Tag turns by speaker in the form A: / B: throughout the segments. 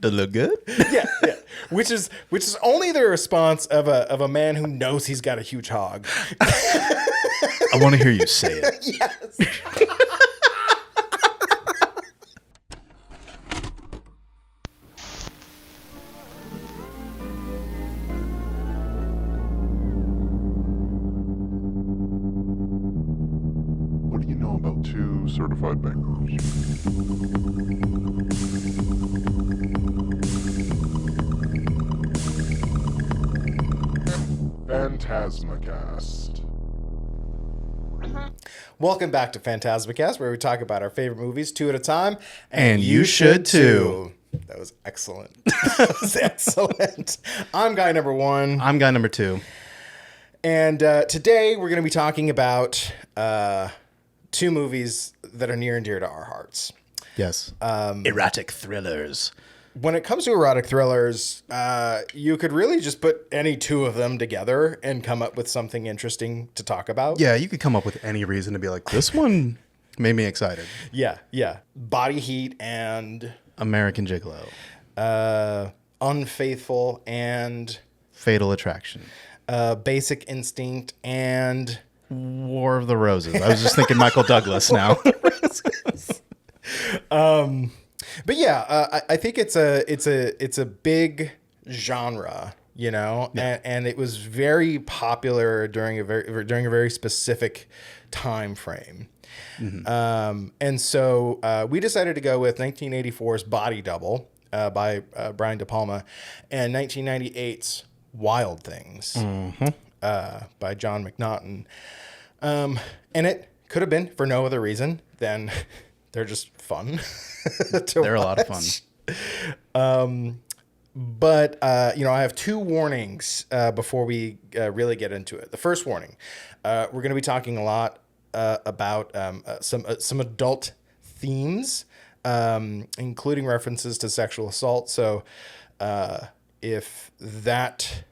A: Does it look good?
B: Yeah. Which is only the response of a man who knows he's got a huge hog.
A: I want to hear you say it.
B: Yes.
C: What do you know about two certified bangers? PhantasmaCast.
B: Welcome back to PhantasmaCast, where we talk about our favorite movies 2 at a time.
A: And you should too.
B: That was excellent. That was excellent. I'm guy number 1.
A: I'm guy number 2.
B: And today we're going to be talking about 2 movies that are near and dear to our hearts.
A: Yes. Erotic thrillers.
B: When it comes to erotic thrillers, you could really just put any 2 of them together and come up with something interesting to talk about.
A: Yeah, you could come up with any reason to be like, this one made me excited.
B: Yeah. Body Heat and
A: American Gigolo.
B: Unfaithful and
A: Fatal Attraction.
B: Basic Instinct and
A: War of the Roses. I was just thinking Michael Douglas now.
B: But yeah, I think it's a big genre, you know,
A: Yeah.
B: and it was very popular during a very specific time frame. Mm-hmm. And so we decided to go with 1984's Body Double by Brian De Palma and 1998's Wild Things by John McNaughton. And it could have been for no other reason than they're just fun.
A: They're a lot of fun.
B: But I have 2 warnings before we really get into it. The first warning, we're going to be talking a lot about some adult themes, including references to sexual assault. So if that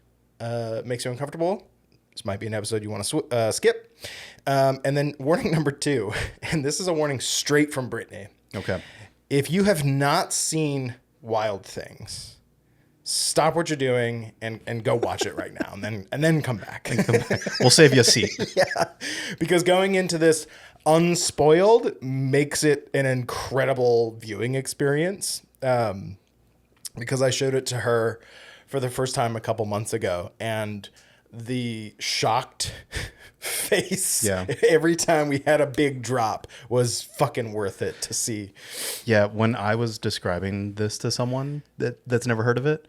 B: makes you uncomfortable, this might be an episode you want to skip. And then warning number 2, and this is a warning straight from Brittany.
A: Okay.
B: If you have not seen Wild Things, stop what you're doing and go watch it right now, and then come back.
A: We'll save you a seat.
B: Yeah, because going into this unspoiled makes it an incredible viewing experience. Because I showed it to her for the first time a couple months ago, and the shocked face every time we had a big drop was fucking worth it to see.
A: Yeah, when I was describing this to someone that's never heard of it,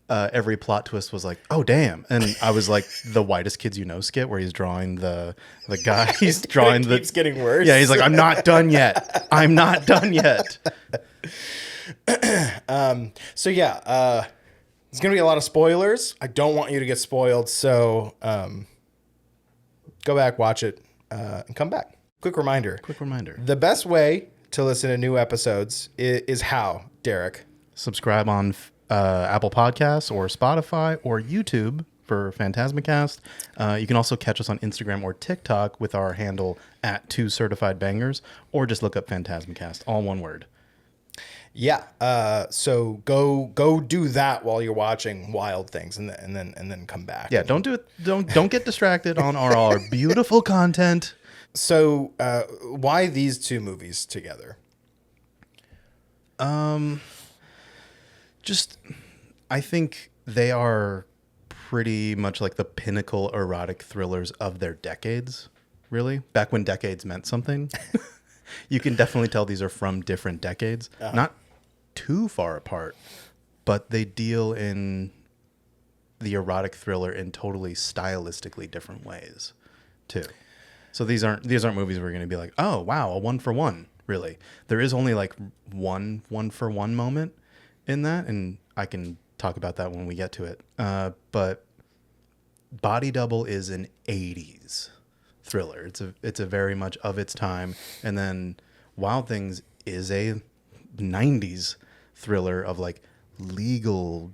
A: every plot twist was like, oh damn, and I was like the Whitest Kids You Know skit where he's drawing the guy, he's drawing
B: it keeps getting worse.
A: Yeah, he's like, I'm not done yet. I'm not done yet.
B: So yeah, there's gonna be a lot of spoilers. I don't want you to get spoiled, so go back, watch it, and come back. Quick reminder. The best way to listen to new episodes is how, Derek?
A: Subscribe on Apple Podcasts or Spotify or YouTube for PhantasmaCast. You can also catch us on Instagram or TikTok with our handle @2CertifiedBangers, or just look up PhantasmaCast, all one word.
B: Yeah. So go do that while you're watching Wild Things, and then come back.
A: Yeah. Don't do it. Don't get distracted on our beautiful content.
B: So why these 2 movies together?
A: Just I think they are pretty much like the pinnacle erotic thrillers of their decades. Really, back when decades meant something. You can definitely tell these are from different decades. Not too far apart, but they deal in the erotic thriller in totally stylistically different ways too. So these aren't movies where you're going to be like, oh wow, a 1-for-1. Really, there is only like one 1-for-1 moment in that, and I can talk about that when we get to it. But Body Double is an 80s thriller. It's a very much of its time, and then Wild Things is a 90s thriller of like legalese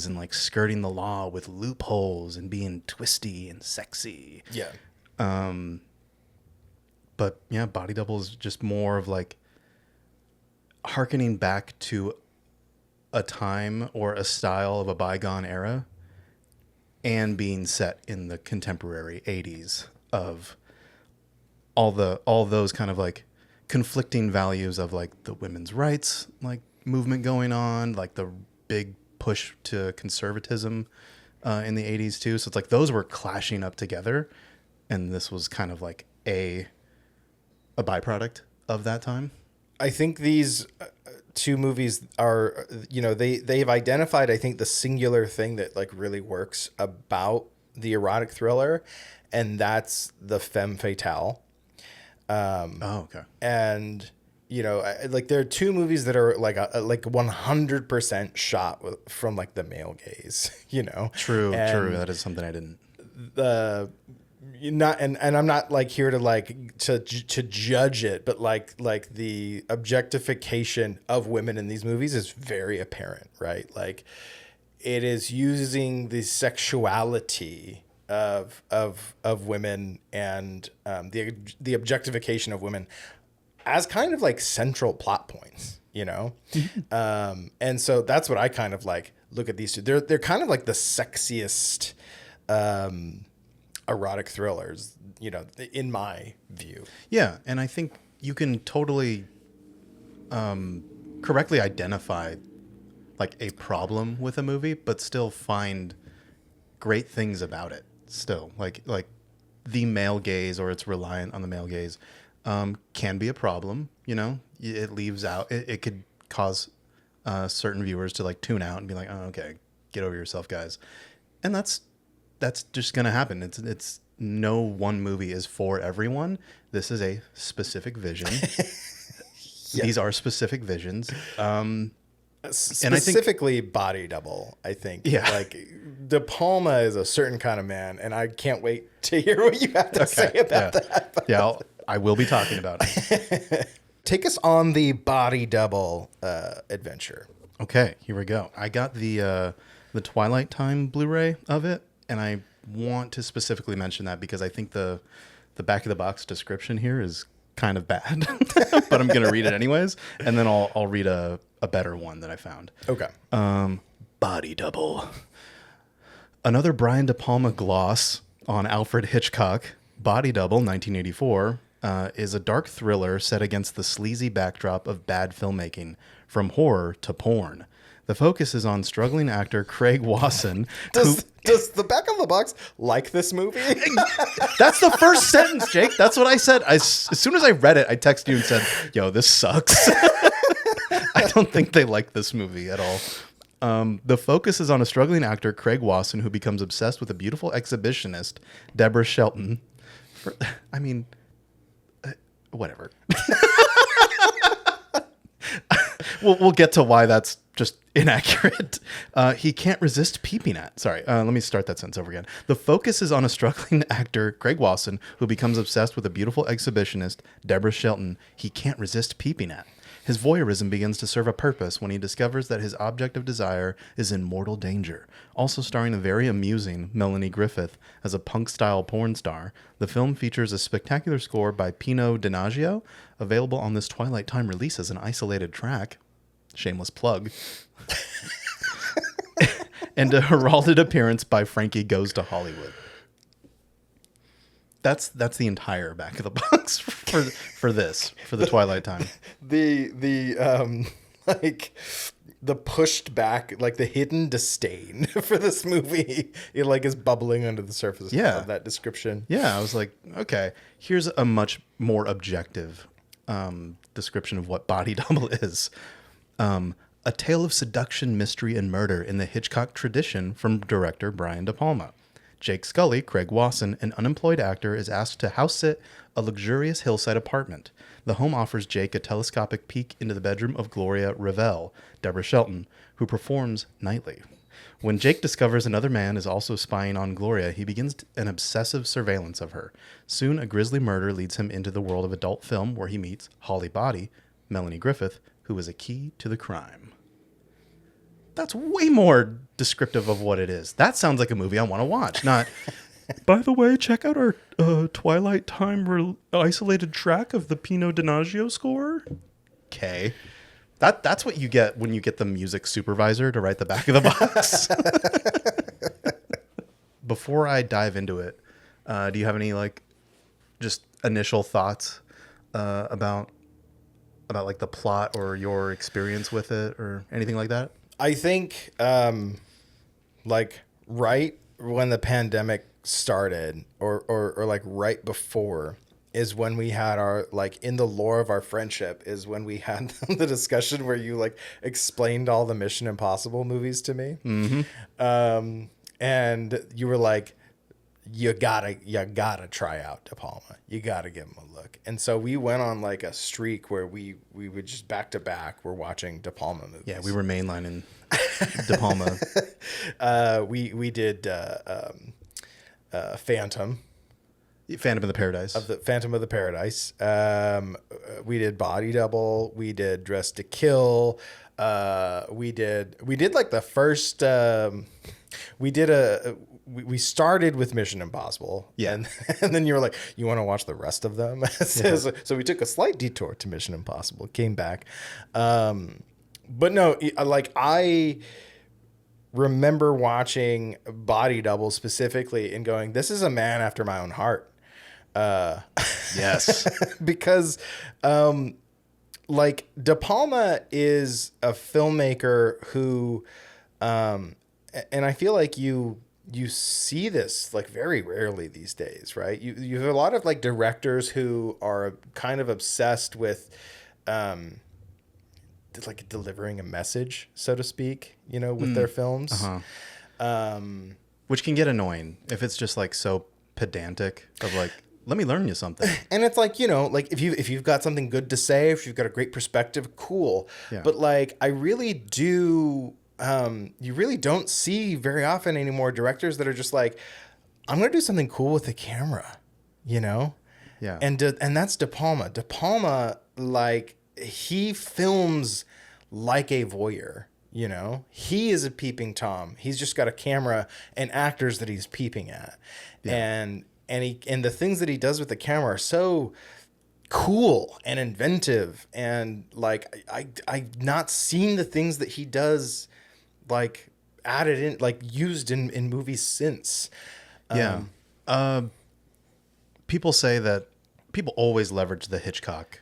A: and like skirting the law with loopholes and being twisty and sexy.
B: Yeah.
A: But yeah, Body Double is just more of like hearkening back to a time or a style of a bygone era and being set in the contemporary 80s of all those kind of like conflicting values of like the women's rights like movement going on, like the big push to conservatism in the 80s too. So it's like those were clashing up together, and this was kind of like a byproduct of that time.
B: I think these two movies are, they've identified, I think, the singular thing that like really works about the erotic thriller, and that's the femme fatale.
A: Okay.
B: And like there are two movies that are like 100% shot from like the male gaze.
A: True.
B: And
A: That is something I didn't.
B: And I'm not like here to like to judge it, but like the objectification of women in these movies is very apparent, right? Like it is using the sexuality of women and the objectification of women as kind of like central plot points, and so that's what I kind of like look at these two. They're kind of like the sexiest erotic thrillers, in my view.
A: Yeah, and I think you can totally correctly identify like a problem with a movie, but still find great things about it. Still, like the male gaze, or it's reliant on the male gaze, can be a problem. It leaves out. It could cause certain viewers to like tune out and be like, "Oh, okay, get over yourself, guys," and that's just gonna happen. It's no one movie is for everyone. This is a specific vision. Yeah. These are specific visions.
B: Specifically body double, I think.
A: Yeah.
B: Like De Palma is a certain kind of man, and I can't wait to hear what you have to say about that.
A: Yeah, I will be talking about it.
B: Take us on the body double adventure.
A: Okay, here we go. I got the Twilight Time Blu-ray of it, and I want to specifically mention that because I think the back of the box description here is kind of bad, but I'm going to read it anyways, and then I'll read a better one that I found.
B: Okay.
A: Body Double. Another Brian De Palma gloss on Alfred Hitchcock. Body Double, 1984, is a dark thriller set against the sleazy backdrop of bad filmmaking, from horror to porn. The focus is on struggling actor Craig Wasson.
B: Does the back of the box like this movie?
A: That's the first sentence, Jake. That's what I said. As soon as I read it, I texted you and said, "Yo, this sucks." I don't think they like this movie at all. The focus is on a struggling actor, Craig Wasson, who becomes obsessed with a beautiful exhibitionist, Deborah Shelton. Whatever. We'll get to why that's just inaccurate. He can't resist peeping at. Sorry, let me start that sentence over again. The focus is on a struggling actor, Craig Wasson, who becomes obsessed with a beautiful exhibitionist, Deborah Shelton, he can't resist peeping at. His voyeurism begins to serve a purpose when he discovers that his object of desire is in mortal danger. Also starring a very amusing Melanie Griffith as a punk-style porn star, the film features a spectacular score by Pino Donaggio, available on this Twilight Time release as an isolated track. Shameless plug. And a heralded appearance by Frankie Goes to Hollywood. That's the entire back of the box for the Twilight Time.
B: The pushed back, like the hidden disdain for this movie, it like is bubbling under the surface of that description.
A: Yeah, I was like, okay, here's a much more objective description of what Body Double is. A tale of seduction, mystery, and murder in the Hitchcock tradition from director Brian De Palma. Jake Scully, Craig Wasson, an unemployed actor, is asked to house-sit a luxurious hillside apartment. The home offers Jake a telescopic peek into the bedroom of Gloria Revelle, Deborah Shelton, who performs nightly. When Jake discovers another man is also spying on Gloria, he begins an obsessive surveillance of her. Soon, a grisly murder leads him into the world of adult film, where he meets Holly Body, Melanie Griffith, who is a key to the crime. That's way more descriptive of what it is. That sounds like a movie I want to watch. Not, by the way, check out our Twilight Time isolated track of the Pino Donaggio score. Okay. That's what you get when you get the music supervisor to write the back of the box. Before I dive into it, do you have any like just initial thoughts about like the plot or your experience with it or anything like that?
B: I think like right when the pandemic started or like right before is when we had our, like, in the lore of our friendship is when we had the discussion where you like explained all the Mission Impossible movies to me. Mm-hmm. And you were like, you gotta try out De Palma. You gotta give him a look. And so we went on like a streak where we would just back to back, we're watching De Palma movies.
A: Yeah, we were mainlining De Palma.
B: We did Phantom
A: Phantom of the Paradise.
B: Phantom of the Paradise. We did Body Double. We did Dress to Kill. We did like the first. We started with Mission Impossible.
A: Yeah,
B: and then you were like, you want to watch the rest of them? So we took a slight detour to Mission Impossible. Came back, but no, like I remember watching Body Double specifically and going, this is a man after my own heart.
A: Yes.
B: Because like De Palma is a filmmaker who and I feel like you see this like very rarely these days, right? You have a lot of like directors who are kind of obsessed with like delivering a message, so to speak, you know, with their films.
A: Uh-huh. Which can get annoying if it's just like so pedantic of like, let me learn you something.
B: And it's like, you know, like if you've got something good to say, if you've got a great perspective, cool.
A: Yeah.
B: But like, I really do, you really don't see very often anymore directors that are just like, I'm going to do something cool with the camera, you know?
A: Yeah.
B: And that's De Palma. De Palma, like, he films like a voyeur, you know? He is a peeping Tom. He's just got a camera and actors that he's peeping at. Yeah. And the things that he does with the camera are so cool and inventive. And like, I've not seen the things that he does, like added in, like used in movies since.
A: Yeah. People say that people always leverage the Hitchcock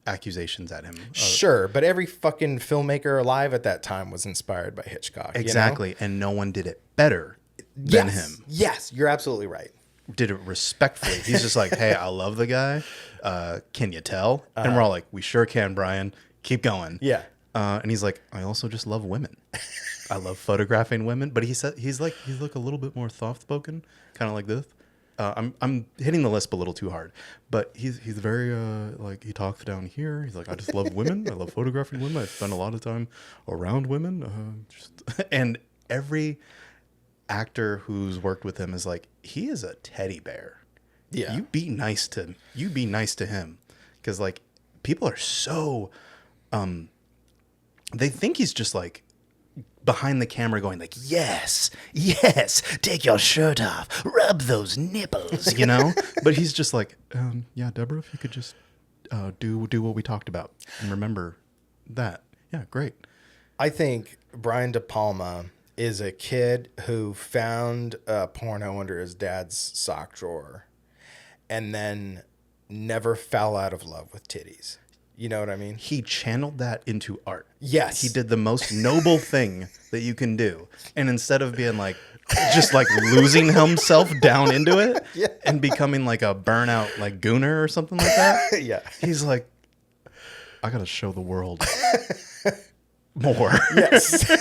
A: accusations at him.
B: Sure. But every fucking filmmaker alive at that time was inspired by Hitchcock.
A: Exactly. You know? And no one did it better than him.
B: Yes. You're absolutely right.
A: Did it respectfully. He's just like, hey, I love the guy. Can you tell? And we're all like, we sure can, Brian. Keep going.
B: Yeah.
A: And he's like, I also just love women. I love photographing women. But he's like a little bit more soft spoken, kind of like this. I'm hitting the lisp a little too hard, but he's very like, he talks down here. He's like, I just love women. I love photographing women. I spend a lot of time around women. And every actor who's worked with him is like, he is a teddy bear.
B: Yeah.
A: You be nice to him. Cause like people are so, they think he's just like behind the camera going like, yes, take your shirt off, rub those nipples, you know? But he's just like, yeah, Deborah, if you could just do what we talked about and remember that. Yeah, great.
B: I think Brian De Palma is a kid who found a porno under his dad's sock drawer and then never fell out of love with titties. You know what I mean?
A: He channeled that into art.
B: Yes.
A: He did the most noble thing that you can do. And instead of being like, just like losing himself down into it and becoming like a burnout like gooner or something like that.
B: Yeah.
A: He's like, I got to show the world more.
B: Yes.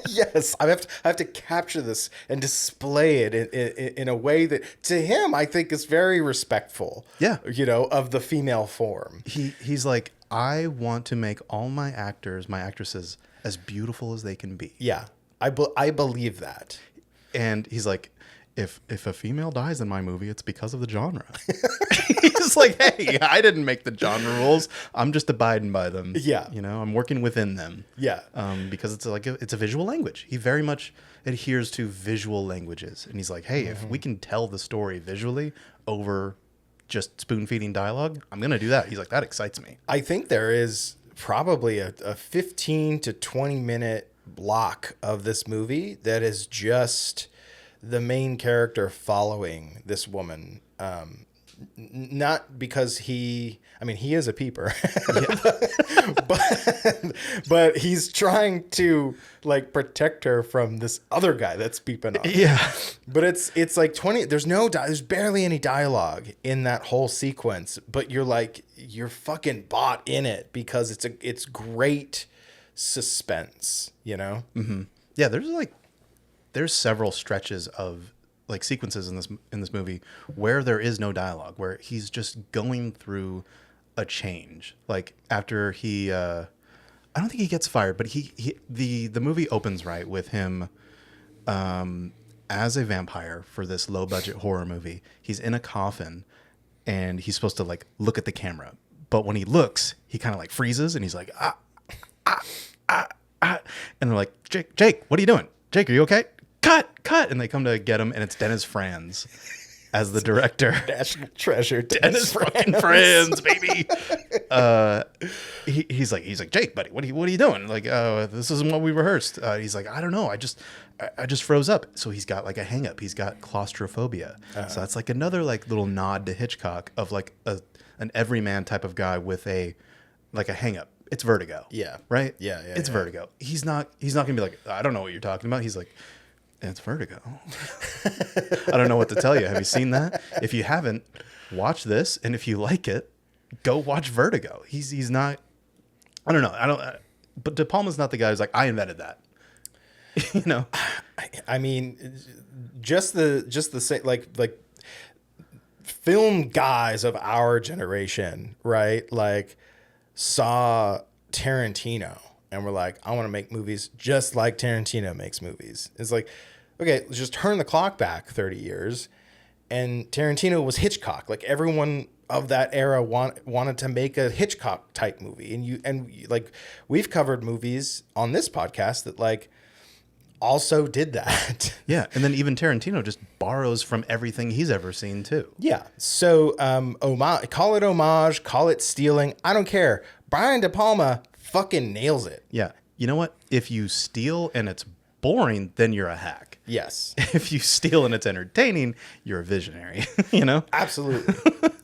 B: Yes. I have to capture this and display it in a way that to him, I think is very respectful.
A: Yeah.
B: You know, of the female form.
A: He's like, I want to make all my actresses as beautiful as they can be.
B: Yeah. I believe that.
A: And he's like, if a female dies in my movie, it's because of the genre. He's like, hey, I didn't make the genre rules. I'm just abiding by them.
B: Yeah.
A: You know, I'm working within them.
B: Yeah.
A: Because it's like it's a visual language. He very much adheres to visual languages. And he's like, hey, if we can tell the story visually over just spoon feeding dialogue, I'm going to do that. He's like, that excites me.
B: I think there is probably a 15 to 20 minute block of this movie that is just the main character following this woman. Not because he is a peeper, but he's trying to like protect her from this other guy that's peeping on.
A: Yeah.
B: But it's like 20, there's barely any dialogue in that whole sequence, but you're fucking bought in it because it's great suspense, you know?
A: Mm-hmm. Yeah. There's several stretches of like sequences in this movie where there is no dialogue, where he's just going through a change. Like after he, I don't think he gets fired, but the movie opens right with him, as a vampire for this low budget horror movie. He's in a coffin and he's supposed to like look at the camera, but when he looks, he kind of like freezes and he's like, and they're like, Jake, what are you doing? Jake, are you okay? Cut. And they come to get him, and it's Dennis Franz as the director.
B: National treasure.
A: Dennis fucking Franz, baby. He's like, Jake, buddy, what are you doing? Like, this isn't what we rehearsed. He's like, I don't know. I just froze up. So he's got like a hang up. He's got claustrophobia. So that's like another like little nod to Hitchcock of like an everyman type of guy with a hang up. It's vertigo.
B: Yeah.
A: Right?
B: Yeah.
A: It's vertigo. He's not gonna be like, I don't know what you're talking about. He's like, it's vertigo. I don't know what to tell you. Have you seen that? If you haven't, watch this, and if you like it, go watch Vertigo. He's not. I don't know. But De Palma's not the guy who's like, I invented that. You know.
B: I mean, just the same like film guys of our generation, right? Like saw Tarantino and were like, I want to make movies just like Tarantino makes movies. It's like, okay, let's just turn the clock back 30 years. And Tarantino was Hitchcock. Like everyone of that era wanted to make a Hitchcock type movie. And like we've covered movies on this podcast that like also did that.
A: Yeah. And then even Tarantino just borrows from everything he's ever seen too.
B: Yeah. So call it homage, call it stealing. I don't care. Brian De Palma fucking nails it.
A: Yeah. You know what? If you steal and it's boring, then you're a hack.
B: Yes.
A: If you steal and it's entertaining, you're a visionary. You know?
B: Absolutely.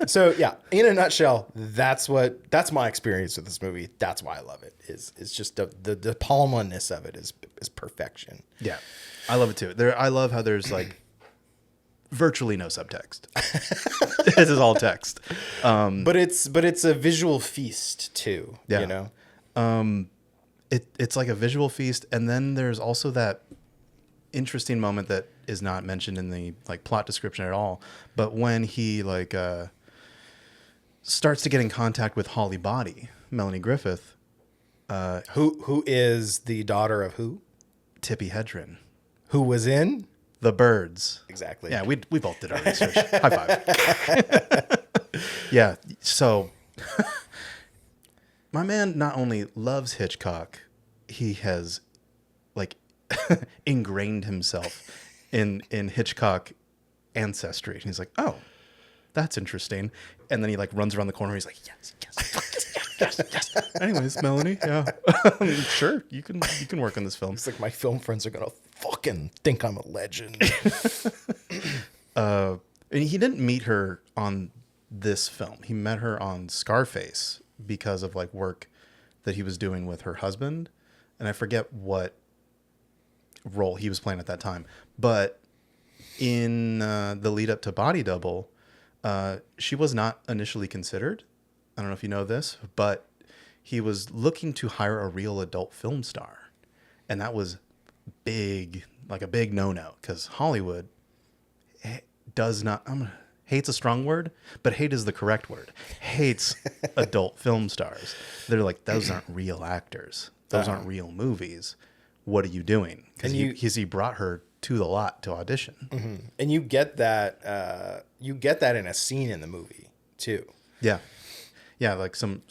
B: So yeah, in a nutshell, that's my experience with this movie. That's why I love it. It's just the De Palma-ness of it is perfection.
A: Yeah. I love it too. I love how there's like virtually no subtext. This is all text.
B: But it's a visual feast too.
A: Yeah.
B: You know?
A: It's like a visual feast, and then there's also that interesting moment that is not mentioned in the like plot description at all. But when he like starts to get in contact with Holly Body, Melanie Griffith,
B: who is the daughter of who?
A: Tippi Hedren,
B: who was in
A: The Birds.
B: Exactly.
A: Yeah, we both did our research. High five. Yeah, so my man not only loves Hitchcock, he has like ingrained himself in Hitchcock ancestry. And he's like, oh, that's interesting. And then he like runs around the corner. He's like, yes. Anyways, Melanie, yeah, sure, you can work on this film.
B: It's like my film friends are gonna fucking think I'm a legend.
A: And he didn't meet her on this film. He met her on Scarface because of like work that he was doing with her husband, and I forget what role he was playing at that time. But in the lead up to Body Double, she was not initially considered. I don't know if you know this, but he was looking to hire a real adult film star, and that was big, like a big no-no, because Hollywood does not. Hate's a strong word, but hate is the correct word. Hates adult film stars. They're like, those aren't real actors. Those aren't real movies. What are you doing? Because he brought her to the lot to audition.
B: Mm-hmm. And you get that in a scene in the movie too.
A: Yeah. Yeah, like some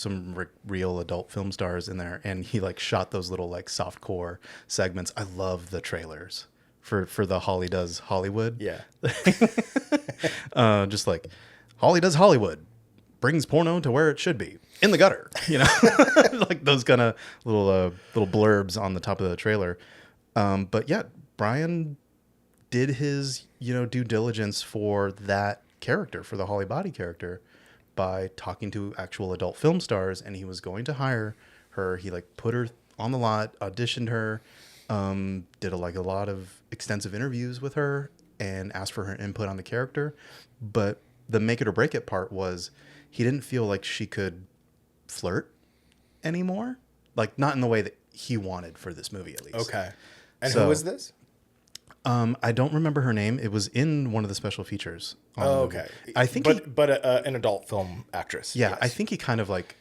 A: real adult film stars in there, and he like shot those little like softcore segments. I love the trailers for the Holly Does Hollywood.
B: Yeah.
A: Just like Holly Does Hollywood, brings porno to where it should be, in the gutter, like those kind of little blurbs on the top of the trailer. But yeah, Brian did his, due diligence for that character, for the Holly Body character, by talking to actual adult film stars, and he was going to hire her. He like put her on the lot, auditioned her, did a lot of extensive interviews with her, and asked for her input on the character. But the make it or break it part was he didn't feel like she could flirt anymore, like not in the way that he wanted for this movie, at least.
B: Okay. And who was this?
A: I don't remember her name. It was in one of the special features.
B: Okay.
A: I think,
B: an adult film actress.
A: Yeah,
B: yes.
A: I think he kind of like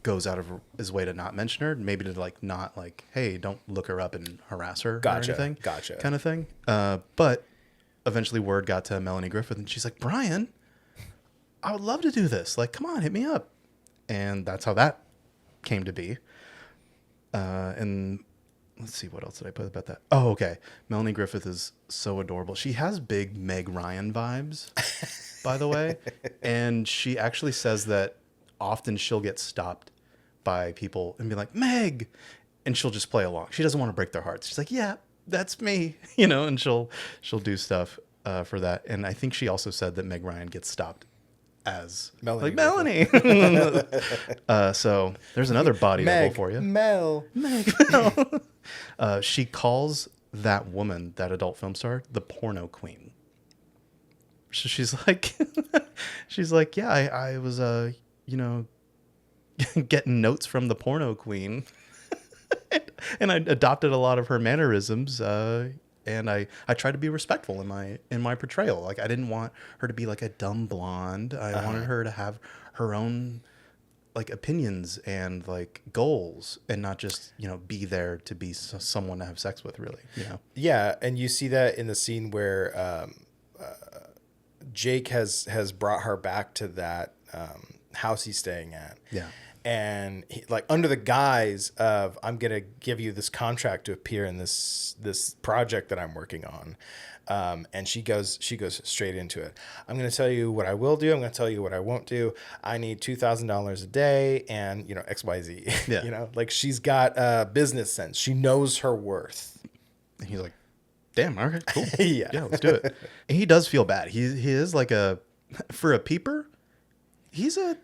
A: goes out of his way to not mention her, maybe to like not like, hey, don't look her up and harass her or anything.
B: Gotcha.
A: Kind of thing. But eventually word got to Melanie Griffith, and she's like, Brian, I would love to do this. Like, come on, hit me up. And that's how that came to be. And let's see, what else did I put about that? Oh, okay. Melanie Griffith is so adorable. She has big Meg Ryan vibes, by the way. And she actually says that often she'll get stopped by people and be like, Meg, and she'll just play along. She doesn't want to break their hearts. She's like, yeah, that's me, and she'll do stuff for that. And I think she also said that Meg Ryan gets stopped as Melanie. So there's another body double for you.
B: Mel.
A: She calls that woman, that adult film star, the porno queen. So she's like, yeah, I was, getting notes from the porno queen, and I adopted a lot of her mannerisms. And I tried to be respectful in my portrayal. Like, I didn't want her to be like a dumb blonde. I wanted her to have her own like opinions and like goals, and not just be there to be someone to have sex with, really.
B: Yeah, and you see that in the scene where Jake has brought her back to that house he's staying at.
A: Yeah.
B: And he, like, under the guise of, I'm going to give you this contract to appear in this project that I'm working on. And she goes straight into it. I'm going to tell you what I will do. I'm going to tell you what I won't do. I need $2,000 a day and, XYZ.
A: Yeah.
B: Like, she's got business sense. She knows her worth.
A: And he's like, damn, all right, cool.
B: Yeah.
A: Yeah, let's do it. And he does feel bad. He is like for a peeper, he's an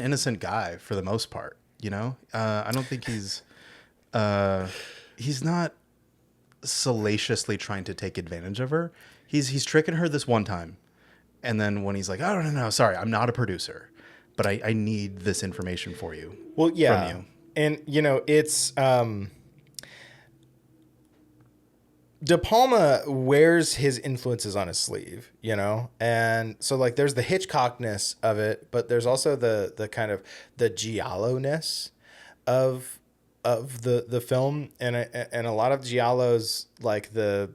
A: innocent guy for the most part, I don't think he's not salaciously trying to take advantage of her. He's tricking her this one time, and then when he's like, oh no, sorry, I'm not a producer, but I need this information for you.
B: Well, yeah,
A: from you.
B: And it's De Palma wears his influences on his sleeve, and so like there's the Hitchcockness of it, but there's also the kind of the giallo-ness of the film, and a lot of giallos, like the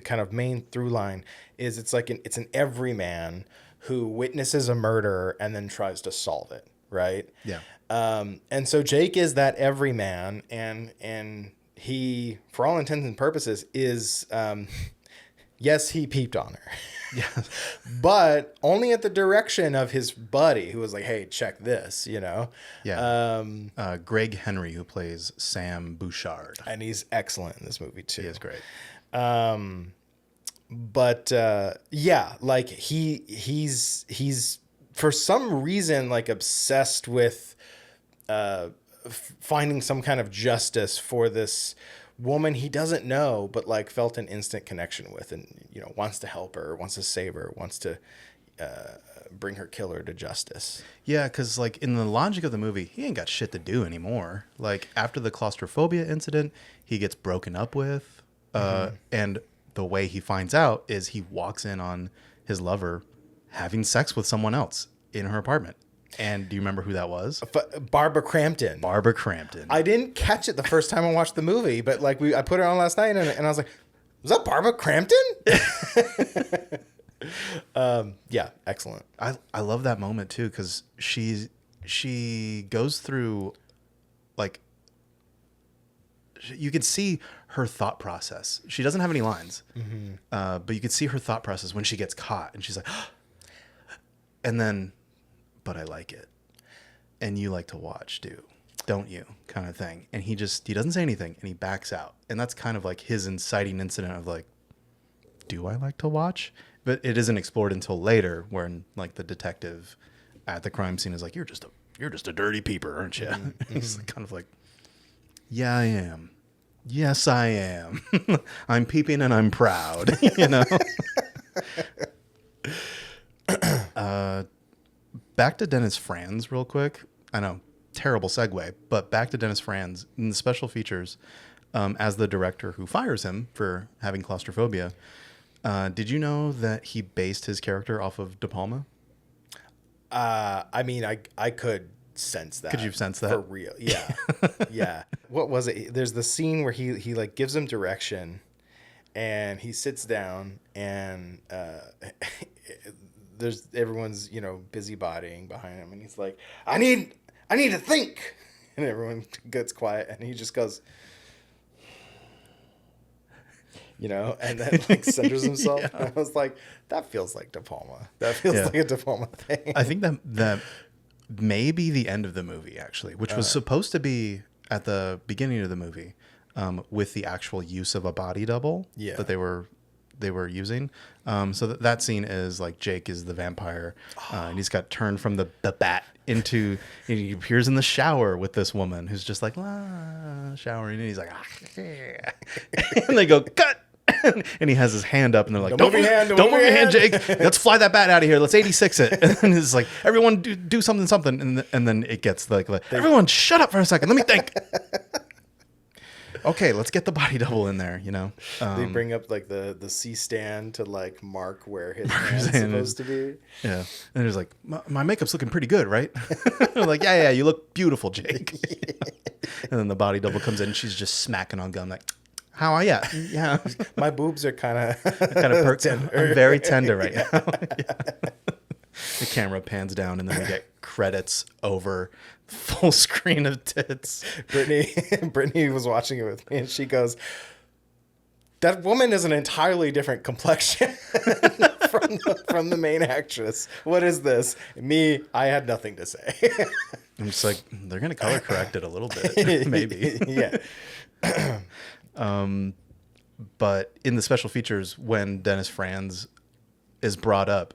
B: kind of main through line is it's an everyman who witnesses a murder and then tries to solve it, right?
A: Yeah.
B: And so Jake is that everyman, and he, for all intents and purposes, is, yes, he peeped on her.
A: Yeah.
B: But only at the direction of his buddy, who was like, hey, check this,
A: Yeah. Greg Henry, who plays Sam Bouchard.
B: And he's excellent in this movie, too.
A: He is great.
B: But yeah, like he's for some reason, like, obsessed with finding some kind of justice for this woman he doesn't know, but like felt an instant connection with, and wants to help her, wants to save her, wants to bring her killer to justice.
A: Yeah, because like in the logic of the movie, he ain't got shit to do anymore. Like after the claustrophobia incident, he gets broken up with, and the way he finds out is he walks in on his lover having sex with someone else in her apartment. And do you remember who that was?
B: Barbara Crampton.
A: Barbara Crampton.
B: I didn't catch it the first time I watched the movie, but like I put it on last night, and I was like, was that Barbara Crampton? Yeah, excellent.
A: I love that moment too, because she goes through, like, you could see her thought process. She doesn't have any lines, but you could see her thought process when she gets caught, and she's like, and then but I like it. And you like to watch, don't you? Kind of thing. And he doesn't say anything and he backs out. And that's kind of like his inciting incident of like, do I like to watch? But it isn't explored until later when like the detective at the crime scene is like, you're just a dirty peeper, aren't you? He's kind of like, yeah, I am. Yes, I am. I'm peeping and I'm proud, you know? Back to Dennis Franz real quick. I know, terrible segue, but back to Dennis Franz in the special features as the director who fires him for having claustrophobia. Did you know that he based his character off of De Palma?
B: I mean, I could sense that.
A: Could you sense that?
B: For real? Yeah. Yeah. What was it? There's the scene where he like gives him direction and he sits down and there's everyone's, busybodying behind him and he's like, I need to think. And everyone gets quiet and he just goes, and then like centers himself. Yeah. And I was like, that feels like De Palma. That feels like a De Palma thing.
A: I think that may be the end of the movie, actually, which was supposed to be at the beginning of the movie with the actual use of a body double that they were using. So that scene is like Jake is the vampire and he's got turned from the bat into, he appears in the shower with this woman who's just like, showering. And he's like, yeah. And they go, cut. And he has his hand up and they're like, don't move your hand, Jake. Let's fly that bat out of here. Let's 86 it. And it's like, everyone do something. And then it gets like, everyone shut up for a second. Let me think. Okay, let's get the body double in there,
B: They bring up like the C stand to like mark where his hand's supposed to be. Yeah.
A: And he's like, my makeup's looking pretty good, right? They're like, yeah, you look beautiful, Jake. And then the body double comes in and she's just smacking on gun like, how are you? Yeah.
B: My boobs are kind of
A: tender. I'm very tender right now. Yeah. The camera pans down and then we get credits over full screen of tits.
B: Brittany was watching it with me and she goes, that woman is an entirely different complexion from the main actress. What is this? Me, I had nothing to say.
A: I'm just like, they're going to color correct it a little bit. Maybe.
B: Yeah.
A: But in the special features, when Dennis Franz is brought up,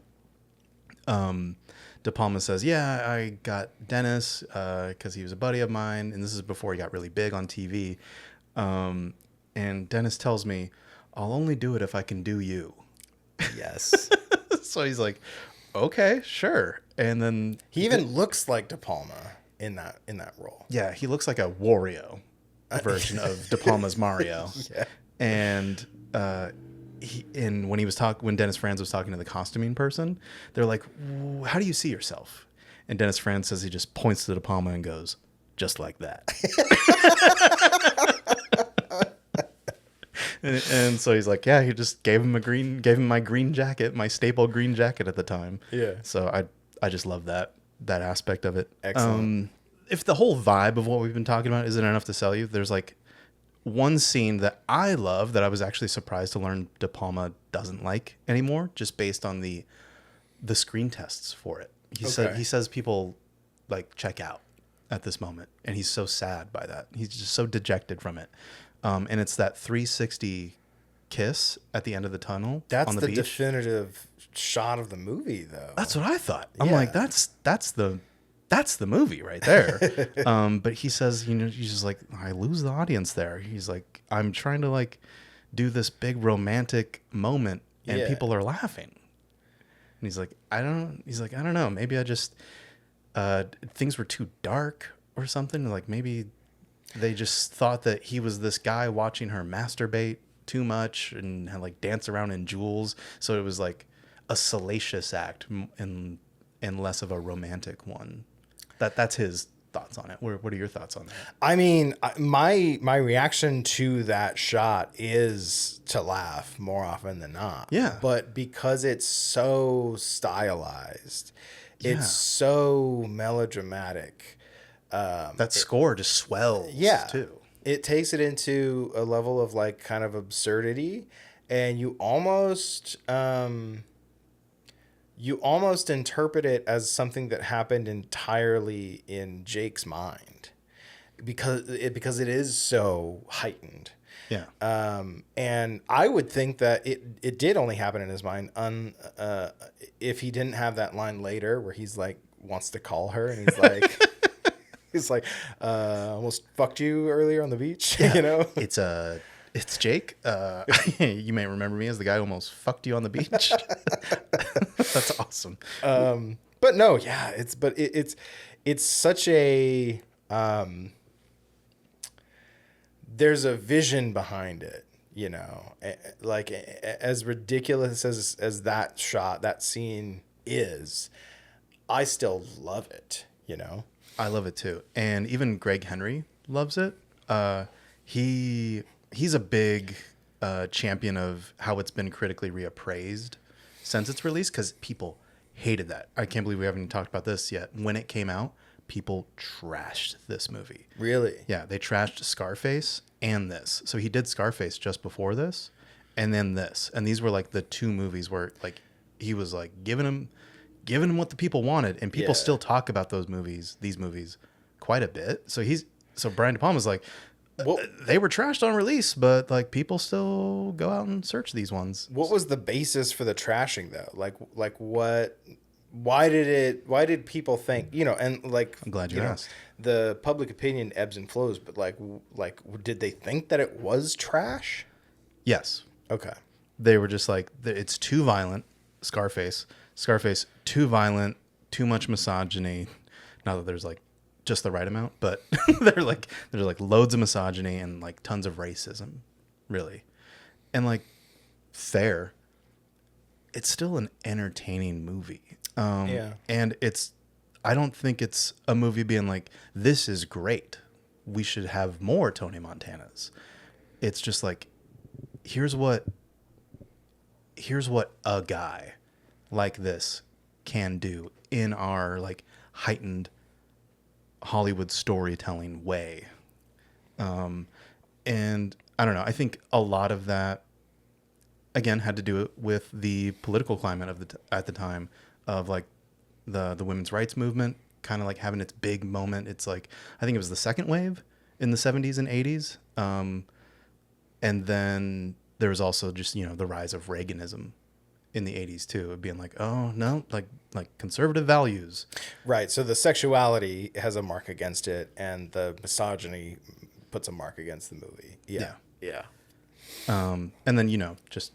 A: De Palma says, yeah, I got Dennis because he was a buddy of mine. And this is before he got really big on TV. And Dennis tells me, I'll only do it if I can do you.
B: Yes.
A: So he's like, okay, sure. And then
B: he even looks like De Palma in that role.
A: Yeah, he looks like a Wario version of De Palma's Mario. Yeah. And when Dennis Franz was talking to the costuming person, they're like, how do you see yourself? And Dennis Franz says he just points to De Palma and goes, just like that. and so he's like, yeah, he just gave him my green jacket, my staple green jacket at the time.
B: Yeah.
A: So I just love that aspect of it.
B: Excellent.
A: If the whole vibe of what we've been talking about isn't enough to sell you, there's like one scene that I love that I was actually surprised to learn De Palma doesn't like anymore, just based on the screen tests for it. He says people like check out at this moment, and he's so sad by that. He's just so dejected from it. And it's that 360 kiss at the end of the tunnel.
B: That's
A: on the beach.
B: Definitive shot of the movie, though.
A: That's what I thought. I'm like, that's the movie right there. But he says, he's just like, I lose the audience there. He's like, I'm trying to like do this big romantic moment and people are laughing. And he's like, I don't know. Maybe I just, things were too dark or something. Like maybe they just thought that he was this guy watching her masturbate too much and like dance around in jewels. So it was like a salacious act and less of a romantic one. That's his thoughts on it. What are your thoughts on that?
B: I mean, my reaction to that shot is to laugh more often than not.
A: Yeah.
B: But because it's so stylized, it's so melodramatic.
A: That score just swells too.
B: It takes it into a level of like kind of absurdity, and you almost you almost interpret it as something that happened entirely in Jake's mind because it is so heightened.
A: Yeah.
B: And I would think that it did only happen in his mind if he didn't have that line later where he's like wants to call her and he's like almost fucked you earlier on the beach.
A: Yeah.
B: You know,
A: It's Jake. You may remember me as the guy who almost fucked you on the beach. That's awesome.
B: But no, yeah, it's such a there's a vision behind it, you know, like as ridiculous as that scene is, I still love it, you know.
A: I love it too. And even Greg Henry loves it. He's a big champion of how it's been critically reappraised since its release because people hated that. I can't believe we haven't talked about this yet. When it came out, people trashed this movie.
B: Really?
A: Yeah, they trashed Scarface and this. So he did Scarface just before this and then this. And these were like the two movies where like he was like giving him what the people wanted, and people still talk about these movies quite a bit. So Brian De Palma's like, they were trashed on release, but like people still go out and search these ones.
B: What was the basis for the trashing though? Like what? Why did people think, you know? And like,
A: I'm glad you asked.
B: The public opinion ebbs and flows, but like did they think that it was trash?
A: Yes.
B: Okay.
A: They were just like, it's too violent. Scarface, too violent, too much misogyny. Not that there's like just the right amount, but there's like loads of misogyny and like tons of racism, really. And like fair, it's still an entertaining movie. And I don't think it's a movie being like, this is great, we should have more Tony Montanas. It's just like, here's what a guy like this can do in our like heightened Hollywood storytelling way. And I don't know, I think a lot of that again had to do with the political climate at the time of like the women's rights movement kind of like having its big moment. It's like, I think it was the second wave in the 70s and 80s. And then there was also just, you know, the rise of Reaganism in the 80s too, of being like, oh no, like conservative values.
B: Right. So the sexuality has a mark against it, and the misogyny puts a mark against the movie. Yeah.
A: And then, you know, just,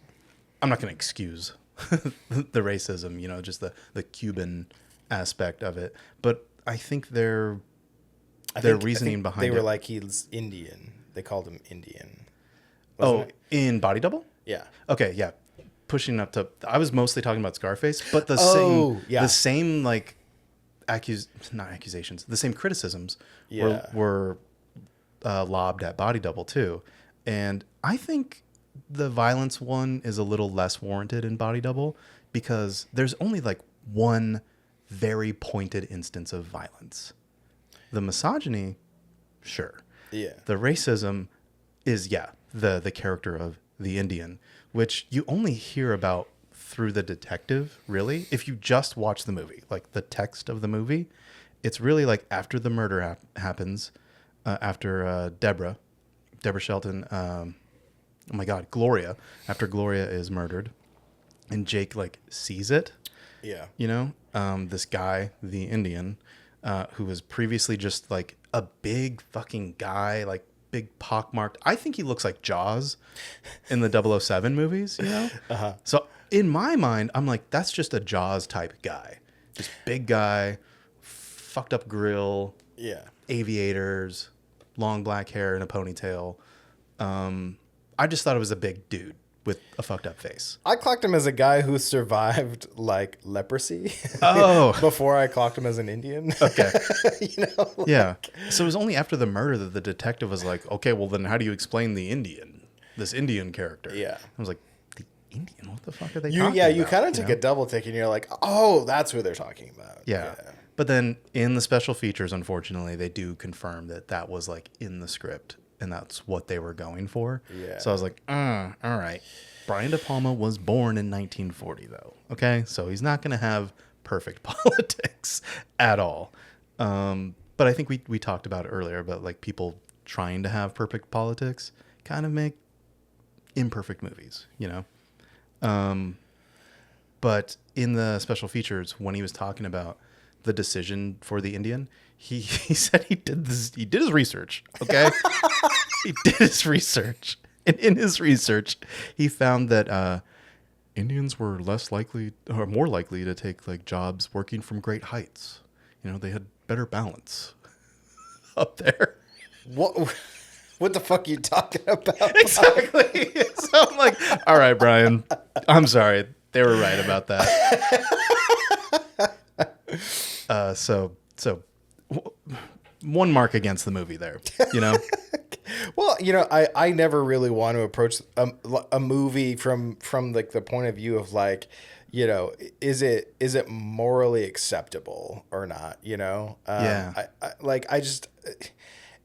A: I'm not going to excuse the racism, you know, just the Cuban aspect of it. But I think their reasoning behind it.
B: They were like, he's Indian. They called him Indian.
A: In Body Double?
B: Yeah.
A: Okay, yeah. Pushing up to, I was mostly talking about Scarface, but the same like not accusations, the same criticisms were lobbed at Body Double too. And I think the violence one is a little less warranted in Body Double because there's only like one very pointed instance of violence. The misogyny, sure.
B: Yeah.
A: The racism is, the character of the Indian, which you only hear about through the detective, really. If you just watch the movie, like the text of the movie, it's really like after the murder happens, after Deborah Shelton, oh my God, Gloria, after Gloria is murdered, and Jake like sees it.
B: Yeah.
A: You know, this guy, the Indian, who was previously just like a big fucking guy, like big pockmarked. I think he looks like Jaws in the 007 movies, you know?
B: Uh-huh.
A: So in my mind, I'm like, that's just a Jaws type guy. Just big guy, fucked up grill, aviators, long black hair and a ponytail. I just thought it was a big dude with a fucked up face.
B: I clocked him as a guy who survived like leprosy.
A: Oh.
B: Before I clocked him as an Indian.
A: Okay.
B: You know? Like,
A: yeah. So it was only after the murder that the detective was like, okay, well then how do you explain this Indian character?
B: Yeah.
A: I was like, the Indian? What the fuck are they talking about?
B: Yeah, you kind of took a double take and you're like, oh, that's who they're talking about.
A: Yeah. But then in the special features, unfortunately, they do confirm that was like in the script and that's what they were going for.
B: Yeah.
A: So I was like, all right. Brian De Palma was born in 1940, though. Okay, so he's not going to have perfect politics at all. But I think we talked about it earlier about like people trying to have perfect politics kind of make imperfect movies, you know. But in the special features, when he was talking about the decision for the Indian, he said he did his research. Okay, he did his research, and in his research, he found that Indians were less likely or more likely to take like jobs working from great heights. You know, they had better balance up there.
B: What the fuck are you talking about?
A: Exactly. So I'm like, all right, Brian, I'm sorry. They were right about that. One mark against the movie there, you know?
B: Well, you know, I never really want to approach a movie from like the point of view of like, you know, is it morally acceptable or not? You know,
A: Yeah.
B: I just,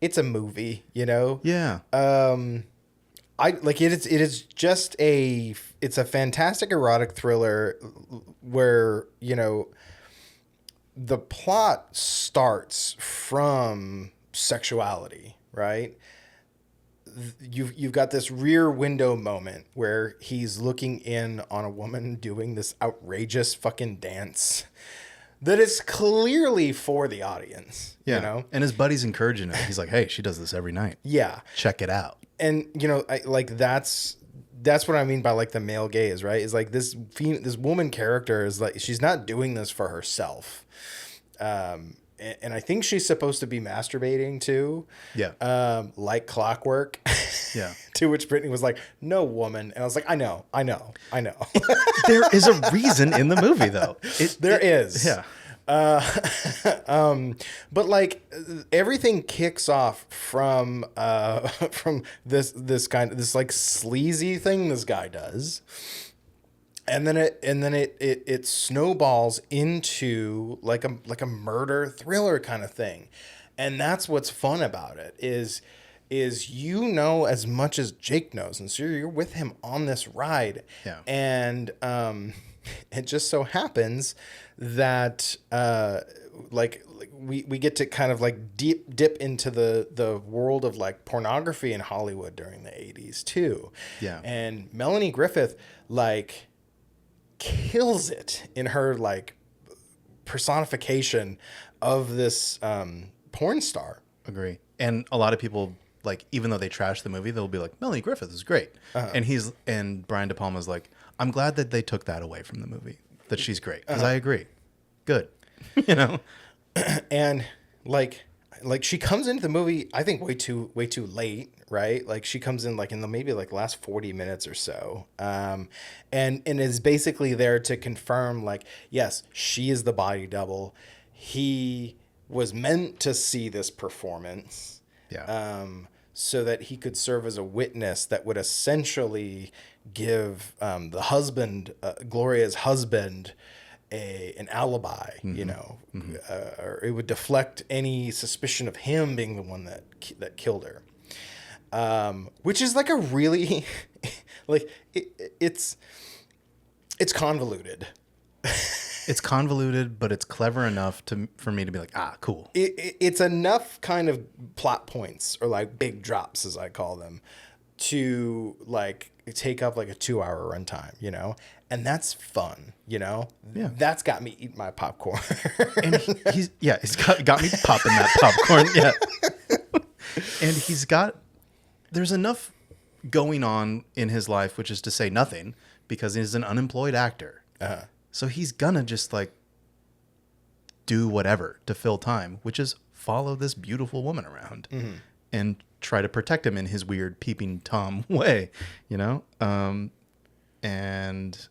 B: it's a movie, you know.
A: Yeah.
B: I like it is just it's a fantastic erotic thriller where, you know, the plot starts from sexuality, right? You've got this rear window moment where he's looking in on a woman doing this outrageous fucking dance that is clearly for the audience,
A: Yeah.
B: you know?
A: And his buddy's encouraging him. He's like, hey, she does this every night.
B: Yeah.
A: Check it out.
B: And, you know, that's what I mean by like the male gaze, right? Is like this woman character is like, she's not doing this for herself. And I think she's supposed to be masturbating too.
A: Yeah.
B: Like clockwork.
A: Yeah.
B: To which Brittany was like, no, woman. And I was like, I know.
A: There is a reason in the movie, though.
B: There is.
A: Yeah.
B: But like everything kicks off from this like sleazy thing this guy does. And then it snowballs into like a murder thriller kind of thing. And that's what's fun about it is you know as much as Jake knows, and so you're with him on this ride.
A: Yeah.
B: And it just so happens that like we get to kind of like dip into the world of like pornography in Hollywood during the 80s too.
A: Yeah.
B: And Melanie Griffith like kills it in her like personification of this porn star.
A: Agree. And a lot of people, like, even though they trash the movie, they'll be like, Melanie Griffith is great. And Brian De Palma's like, I'm glad that they took that away from the movie, that she's great. Because I agree. Good. You know?
B: And like she comes into the movie, I think way too late, right? Like she comes in like in the maybe like last 40 minutes or so. And is basically there to confirm like, yes, she is the body double. He was meant to see this performance.
A: Yeah.
B: So that he could serve as a witness that would essentially give the husband, Gloria's husband, an alibi, you know, or it would deflect any suspicion of him being the one that killed her. Which is like a really, like it's convoluted.
A: It's convoluted, but it's clever enough for me to be like, cool.
B: It's enough kind of plot points or like big drops, as I call them, to like take up like a 2-hour runtime, you know? And that's fun, you know?
A: Yeah.
B: That's got me eating my popcorn.
A: And he's got me popping that popcorn. Yeah. And there's enough going on in his life, which is to say nothing, because he's an unemployed actor.
B: Uh-huh.
A: So he's gonna just like do whatever to fill time, which is follow this beautiful woman around and try to protect him in his weird peeping Tom way, you know? And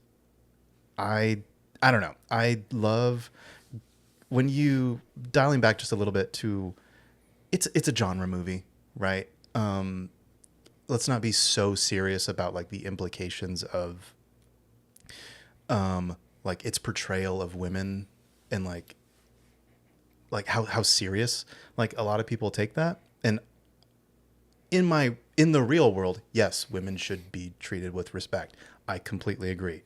A: I don't know. I love when you dialing back just a little bit to it's a genre movie, right? Let's not be so serious about like the implications of like its portrayal of women and like how serious like a lot of people take that. And in the real world, yes, women should be treated with respect. I completely agree.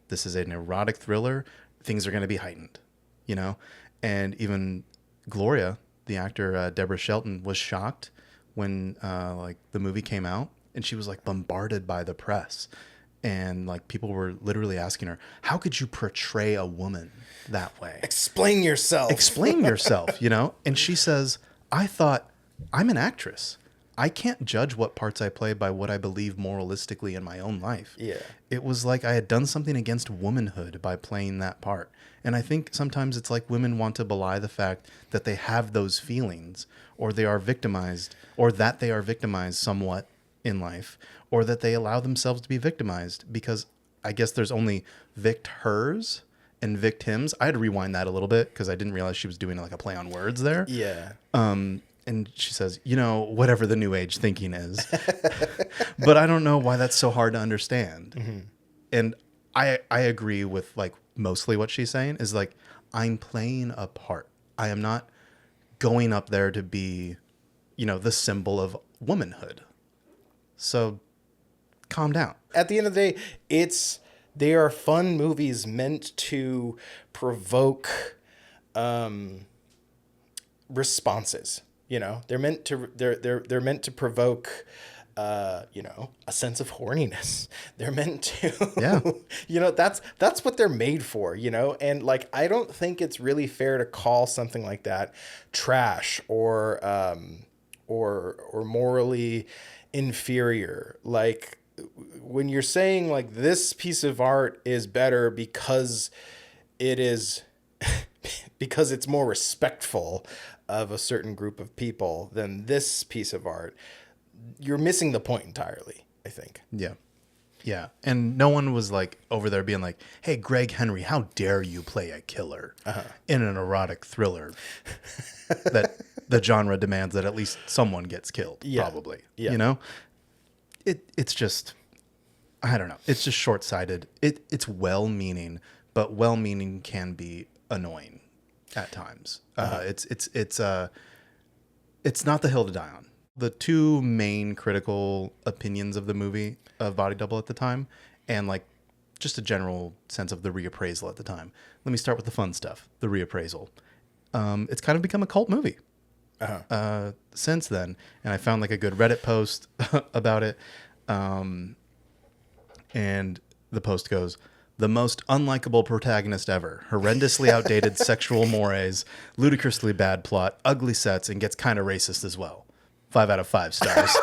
A: This is an erotic thriller. Things are going to be heightened, you know? And even Gloria, the actor, Deborah Shelton, was shocked when like the movie came out, and she was like bombarded by the press. And like people were literally asking her, how could you portray a woman that way?
B: Explain yourself.
A: Explain yourself, you know? And she says, I thought, I'm an actress. I can't judge what parts I play by what I believe moralistically in my own life.
B: Yeah.
A: It was like I had done something against womanhood by playing that part. And I think sometimes it's like women want to belie the fact that they have those feelings, or they are victimized, or that they are victimized somewhat in life, or that they allow themselves to be victimized, because I guess there's only vict-hers and victims. I had to rewind that a little bit because I didn't realize she was doing like a play on words there.
B: Yeah.
A: And she says, you know, whatever the new age thinking is. But I don't know why that's so hard to understand. Mm-hmm. And I agree with like mostly what she's saying is like, I'm playing a part. I am not going up there to be, you know, the symbol of womanhood. So calm down.
B: At the end of the day, they are fun movies meant to provoke responses. You know, they're meant to provoke, you know, a sense of horniness. They're meant to,
A: yeah.
B: You know, that's what they're made for, you know? And like, I don't think it's really fair to call something like that trash or morally inferior. Like when you're saying like this piece of art is better because it is, because it's more respectful of a certain group of people than this piece of art, you're missing the point entirely, I think.
A: Yeah. Yeah. And no one was like over there being like, hey, Greg Henry, how dare you play a killer in an erotic thriller that the genre demands that at least someone gets killed, probably.
B: Yeah.
A: You know? It's just, I don't know. It's just short-sighted. It's well-meaning, but well-meaning can be annoying at times. It's not the hill to die on. The two main critical opinions of the movie of Body Double at the time, and like just a general sense of the reappraisal at the time. Let me start with the fun stuff, the reappraisal. It's kind of become a cult movie since then, and I found like a good Reddit post about it. And the post goes, the most unlikable protagonist ever. Horrendously outdated sexual mores, ludicrously bad plot, ugly sets, and gets kind of racist as well. 5 out of 5 stars.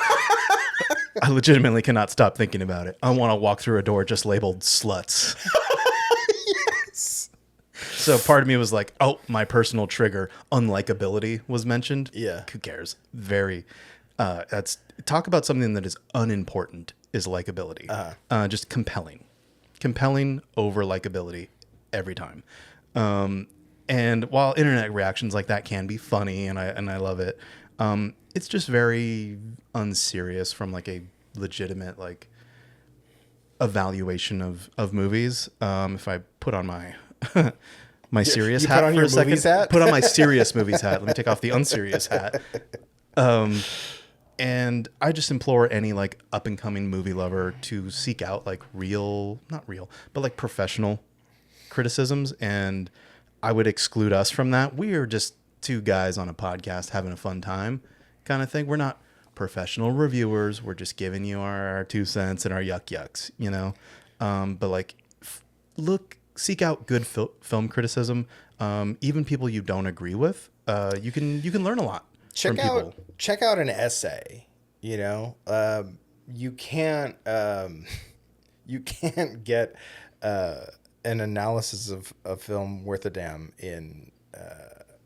A: I legitimately cannot stop thinking about it. I want to walk through a door just labeled sluts.
B: Yes.
A: So part of me was like, oh, my personal trigger, unlikability was mentioned.
B: Yeah.
A: Who cares? Very, talk about something that is unimportant is likability. Just compelling. Compelling over likability every time. And while internet reactions like that can be funny and I love it, it's just very unserious from like a legitimate like evaluation of movies. If I put on my my serious
B: you
A: hat
B: put on
A: for
B: your
A: a second,
B: movies hat?
A: Put on my serious movies hat. Let me take off the unserious hat. And I just implore any like up and coming movie lover to seek out like not real, but like professional criticisms. And I would exclude us from that. We are just two guys on a podcast having a fun time kind of thing. We're not professional reviewers. We're just giving you our 2 cents and our yucks, you know? But like seek out good from criticism. Even people you don't agree with, you can learn a lot. Check
B: out an essay. You know, you can't get an analysis of film worth a damn in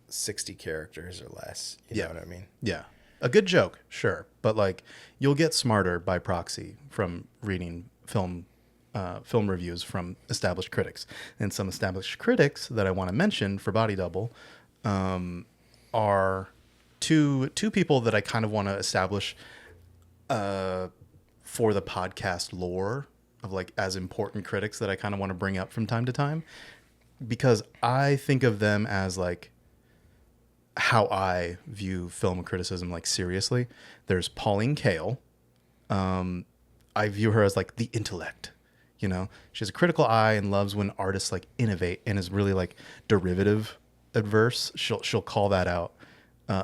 B: 60 characters or less. You know what I mean?
A: Yeah, a good joke, sure, but like you'll get smarter by proxy from reading film reviews from established critics, and some established critics that I want to mention for Body Double are two people that I kind of want to establish for the podcast lore of like as important critics that I kind of want to bring up from time to time, because I think of them as like how I view film criticism, like seriously. There's Pauline Kael. I view her as like the intellect. You know, she has a critical eye and loves when artists like innovate and is really like derivative adverse. She'll call that out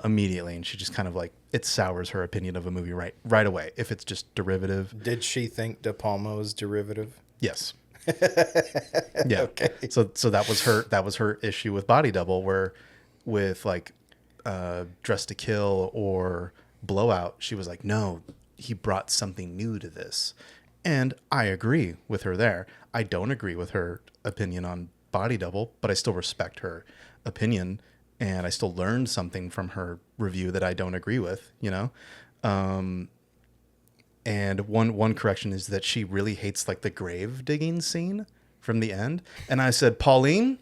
A: immediately, and she just kind of like it sours her opinion of a movie right away if it's just derivative.
B: Did she think De Palma was derivative?
A: Yes. Yeah.
B: Okay.
A: So that was her issue with Body Double, where with like Dress to Kill or Blowout, she was like, no, he brought something new to this. And I agree with her there. I don't agree with her opinion on Body Double, but I still respect her opinion, and I still learned something from her review that I don't agree with, you know? And one correction is that she really hates like the grave digging scene from the end. And I said, Pauline,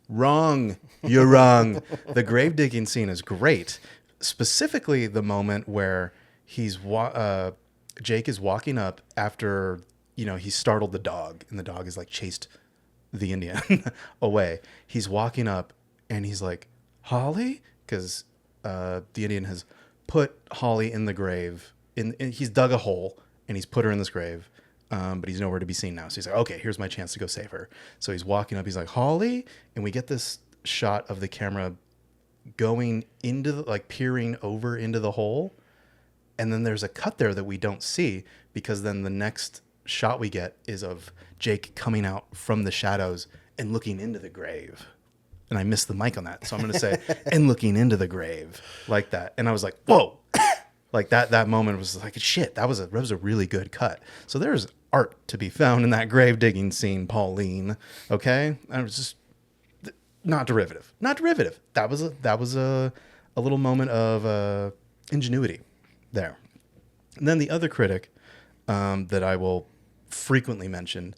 A: wrong. You're wrong. The grave digging scene is great. Specifically the moment where Jake is walking up after, you know, he startled the dog and the dog is like chased the Indian away. He's walking up and he's like, Holly? Because the Indian has put Holly in the grave. He's dug a hole and he's put her in this grave, but he's nowhere to be seen now. So he's like, okay, here's my chance to go save her. So he's walking up. He's like, Holly? And we get this shot of the camera going into like peering over into the hole. And then there's a cut there that we don't see, because then the next shot we get is of Jake coming out from the shadows and looking into the grave. And I missed the mic on that. So I'm going to say, and looking into the grave like that. And I was like, whoa, like that moment was like, shit, that was a really good cut. So there's art to be found in that grave digging scene, Pauline. Okay. I was just not derivative. That was a little moment of ingenuity there. And then the other critic that I will frequently mention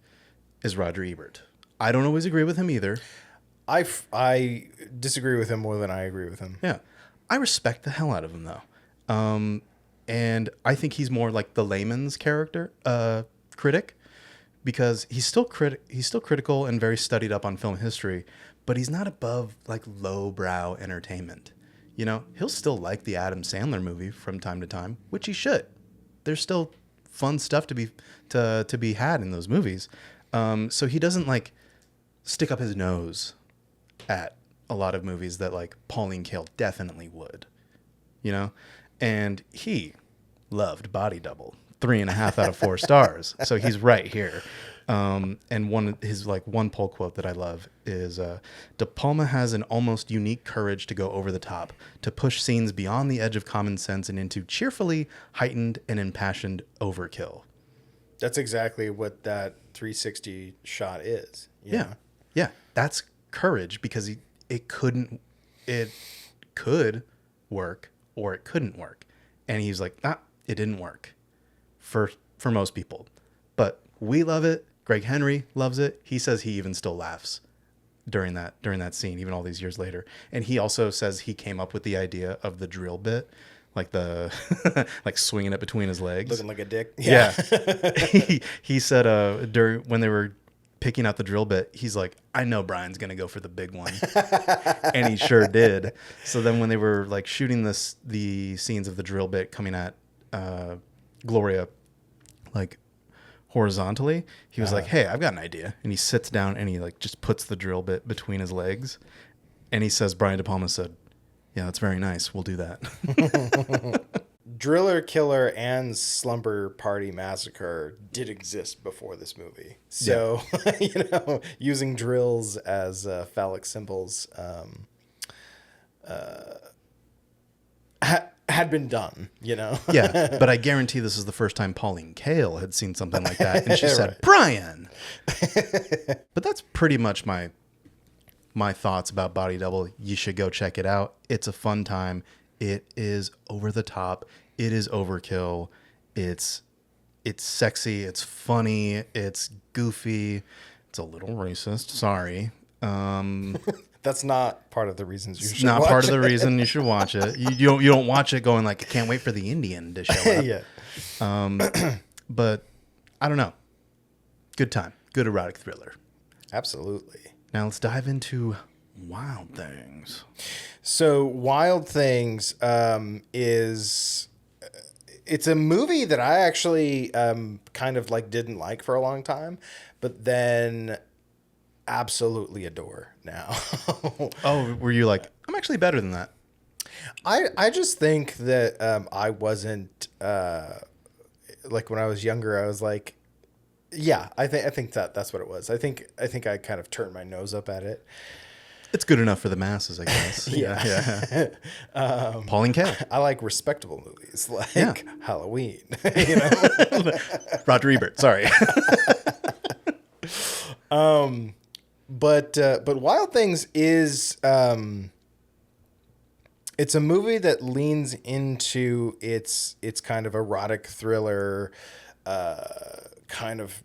A: is Roger Ebert. I don't always agree with him either.
B: I disagree with him more than I agree with him.
A: Yeah. I respect the hell out of him, though. And I think he's more like the layman's critic, because he's still critical and very studied up on film history, but he's not above like lowbrow entertainment. You know, he'll still like the Adam Sandler movie from time to time, which he should. There's still fun stuff to be had in those movies. So he doesn't like stick up his nose at a lot of movies that like Pauline Kael definitely would, you know? And he loved Body Double, 3.5 out of 4 stars. So he's right here. And one poll quote that I love is, De Palma has an almost unique courage to go over the top, to push scenes beyond the edge of common sense and into cheerfully heightened and impassioned overkill.
B: That's exactly what that 360 shot is.
A: Yeah. Yeah. That's courage, because it could work or it couldn't work. And he's like, it didn't work for most people, but we love it. Greg Henry loves it. He says he even still laughs during that scene, even all these years later. And he also says he came up with the idea of the drill bit, like the like swinging it between his legs,
B: looking like a dick.
A: Yeah. He said when they were picking out the drill bit, he's like, I know Brian's gonna go for the big one, and he sure did. So then when they were like shooting the scenes of the drill bit coming at Gloria, like horizontally, he was like, hey, I've got an idea. And he sits down and he like just puts the drill bit between his legs. And he says, Brian De Palma said, yeah, that's very nice. We'll do that.
B: Driller Killer and Slumber Party Massacre did exist before this movie. So, yeah. Using drills as phallic symbols had been done,
A: Yeah, but I guarantee this is the first time Pauline Kael had seen something like that, and she said,
B: Right.
A: Brian! But that's pretty much my thoughts about Body Double. You should go check it out. It's a fun time. It is over the top. It is overkill. It's sexy. It's funny. It's goofy. It's a little racist. Sorry.
B: That's not part of the reasons you should
A: Not
B: watch
A: part of the
B: it.
A: reason you should watch it. You don't watch it going like, I can't wait for the Indian to show up.
B: Yeah.
A: But I don't know. Good time. Good erotic thriller.
B: Absolutely.
A: Now let's dive into Wild Things.
B: So Wild Things is it's a movie that I actually kind of like didn't like for a long time, but then absolutely adore now.
A: Oh, were you like, I'm actually better than that?
B: I just think that I wasn't like when I was younger. I was like, yeah, I think that's what it was. I think I kind of turned my nose up at it.
A: It's good enough for the masses, I guess.
B: Yeah.
A: Pauline Kael.
B: I like respectable movies like
A: Yeah.
B: Halloween. You know,
A: Roger Ebert. Sorry.
B: but Wild Things is it's a movie that leans into its kind of erotic thriller, kind of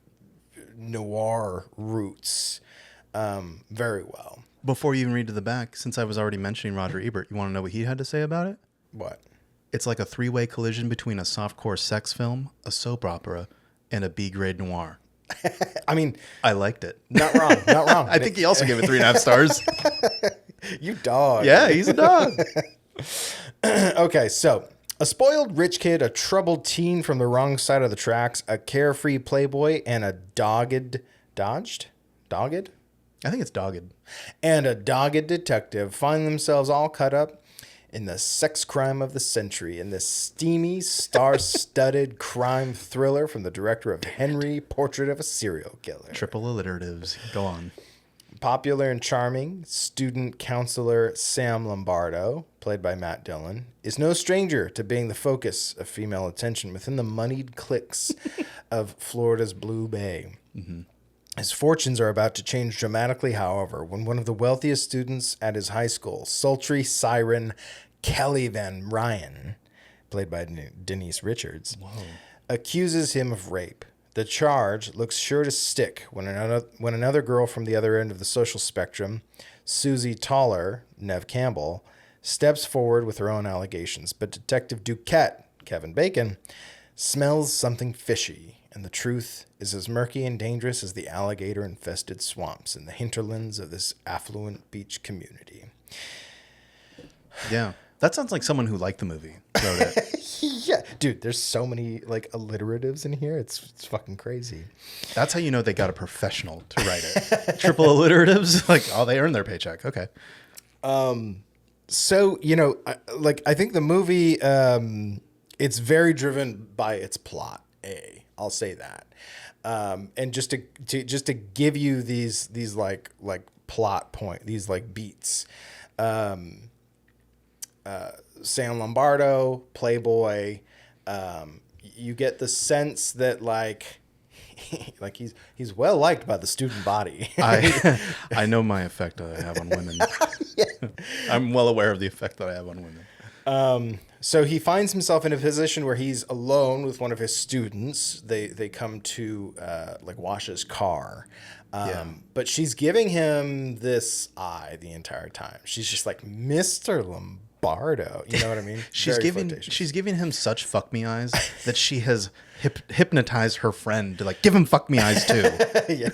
B: noir roots, very well.
A: Before you even read to the back, since I was already mentioning Roger Ebert, you want to know what he had to say about it?
B: What?
A: It's like a three-way collision between a softcore sex film, a soap opera, and a B-grade noir.
B: I mean,
A: I liked it.
B: not wrong, not wrong.
A: I think he also gave it 3.5 stars.
B: You dog.
A: Yeah, he's a dog.
B: Okay, so a spoiled rich kid, a troubled teen from the wrong side of the tracks, a carefree playboy, and a dogged
A: I think it's dogged.
B: and a dogged detective find themselves all cut up in the sex crime of the century in this steamy, star-studded crime thriller from the director of Henry, Portrait of a Serial Killer.
A: Triple alliteratives. Go on.
B: Popular and charming student counselor Sam Lombardo, played by Matt Dillon, is no stranger to being the focus of female attention within the moneyed cliques of Florida's Blue Bay. Mm-hmm. His fortunes are about to change dramatically, however, when one of the wealthiest students at his high school, sultry siren Kelly Van Ryan, played by Denise Richards, accuses him of rape. The charge looks sure to stick when another girl from the other end of the social spectrum, Susie Toller, Nev Campbell, steps forward with her own allegations. But Detective Duquette, Kevin Bacon, smells something fishy, and the truth is as murky and dangerous as the alligator-infested swamps in the hinterlands of this affluent beach community.
A: Yeah. That sounds like someone who liked the movie wrote it.
B: Yeah, dude, there's so many like alliteratives in here. It's fucking crazy.
A: That's how you know they got a professional to write it. Triple alliteratives. Like, oh, they earned their paycheck. Okay.
B: So, you know, I think the movie, it's very driven by its plot. I'll say that. And just to give you these like plot point, these like beats. Sam Lombardo, Playboy. You get the sense that like he's well liked by the student body.
A: I know my effect I have on women.
B: Yeah.
A: I'm well aware of the effect that I have on women.
B: So he finds himself in a position where he's alone with one of his students. They come to like wash his car. But she's giving him this eye the entire time. She's just like, Mr. Lombardo. You know what I mean?
A: She's giving him such fuck me eyes that she has hypnotized her friend to like give him fuck me eyes too.
B: Yeah.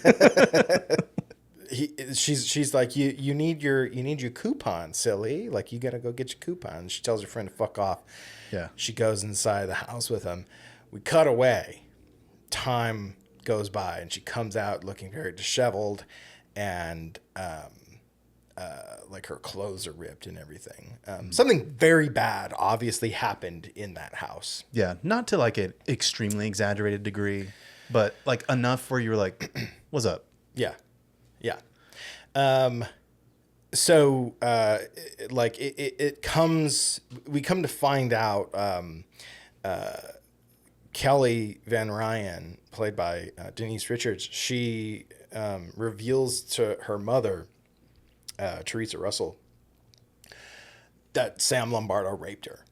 B: She's like, you need your coupon, silly. Like, you gotta go get your coupon. She tells her friend to fuck off.
A: Yeah.
B: She goes inside the house with him. We cut away. Time goes by, and she comes out looking very disheveled, and like her clothes are ripped and everything. Something very bad obviously happened in that house.
A: Yeah, not to like an extremely exaggerated degree, but like enough where you're like, "What's up?"
B: Yeah. So like it comes, we come to find out Kelly Van Ryan, played by Denise Richards, she reveals to her mother, Teresa Russell, that Sam Lombardo raped her.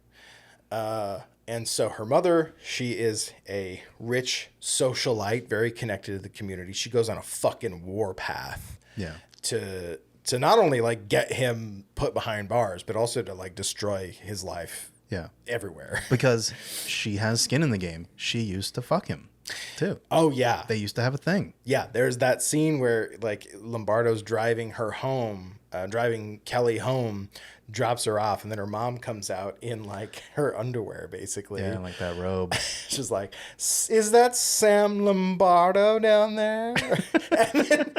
B: And so her mother, she is a rich socialite, very connected to the community. She goes on a fucking warpath.
A: Yeah.
B: To not only like get him put behind bars, but also to like destroy his life.
A: Yeah.
B: Everywhere.
A: Because she has skin in the game. She used to fuck him too.
B: Oh yeah.
A: They used to have a thing.
B: Yeah. There's that scene where like Lombardo's driving her home driving Kelly home, drops her off, and then her mom comes out in like her underwear, basically.
A: Yeah, like that robe.
B: She's like, "Is that Sam Lombardo down there?"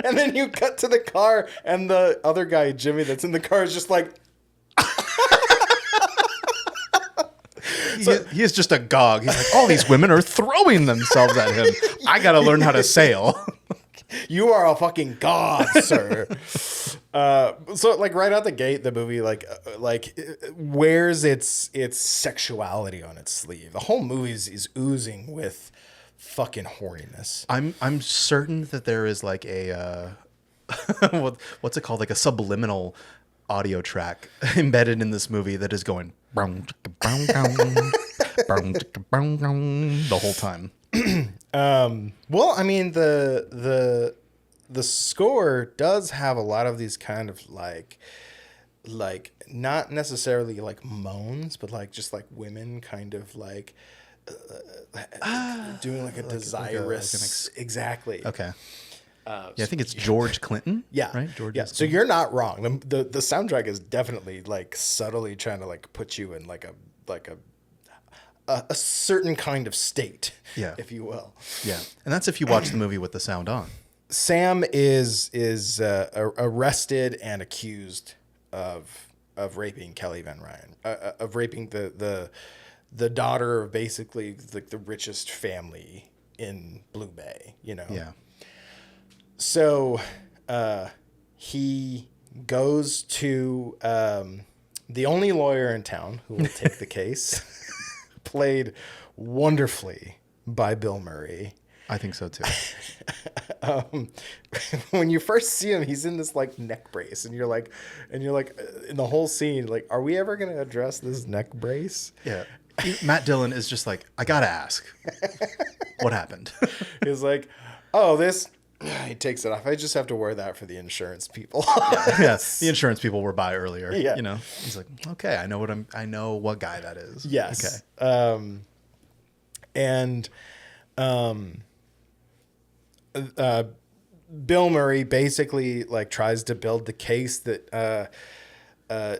B: and then you cut to the car, and the other guy, Jimmy, that's in the car, is just like.
A: He is just agog. He's like, all these women are throwing themselves at him. I got to learn how to sail.
B: You are a fucking god, sir. So like right out the gate, the movie like wears its sexuality on its sleeve. The whole movie is oozing with fucking horniness.
A: I'm certain that there is like a what's it called? Like a subliminal audio track embedded in this movie that is going the whole time.
B: Well, I mean the score does have a lot of these kind of like not necessarily like moans, but like just like women kind of like doing like a desirous exactly.
A: Okay. Yeah, I think it's George Clinton.
B: Yeah.
A: Right? George.
B: Yeah. So you're not wrong. The soundtrack is definitely like subtly trying to like put you in like a certain kind of state,
A: Yeah.
B: if you will.
A: Yeah. And that's if you watch the movie with the sound on.
B: Sam is arrested and accused of raping Kelly Van Ryan, of raping the daughter of basically like the richest family in Blue Bay, you know?
A: Yeah.
B: So he goes to the only lawyer in town who will take the case, played wonderfully by Bill Murray.
A: I think so too.
B: When you first see him, he's in this like neck brace, and you're like in the whole scene, like, are we ever gonna address this neck brace?
A: Yeah. Matt Dillon is just like, I gotta ask, what happened?
B: He's like, oh, this. He takes it off. I just have to wear that for the insurance people.
A: Yeah, the insurance people were by earlier.
B: Yeah.
A: You know, he's like, okay, I know what guy that is.
B: Yes.
A: Okay.
B: Bill Murray basically like tries to build the case that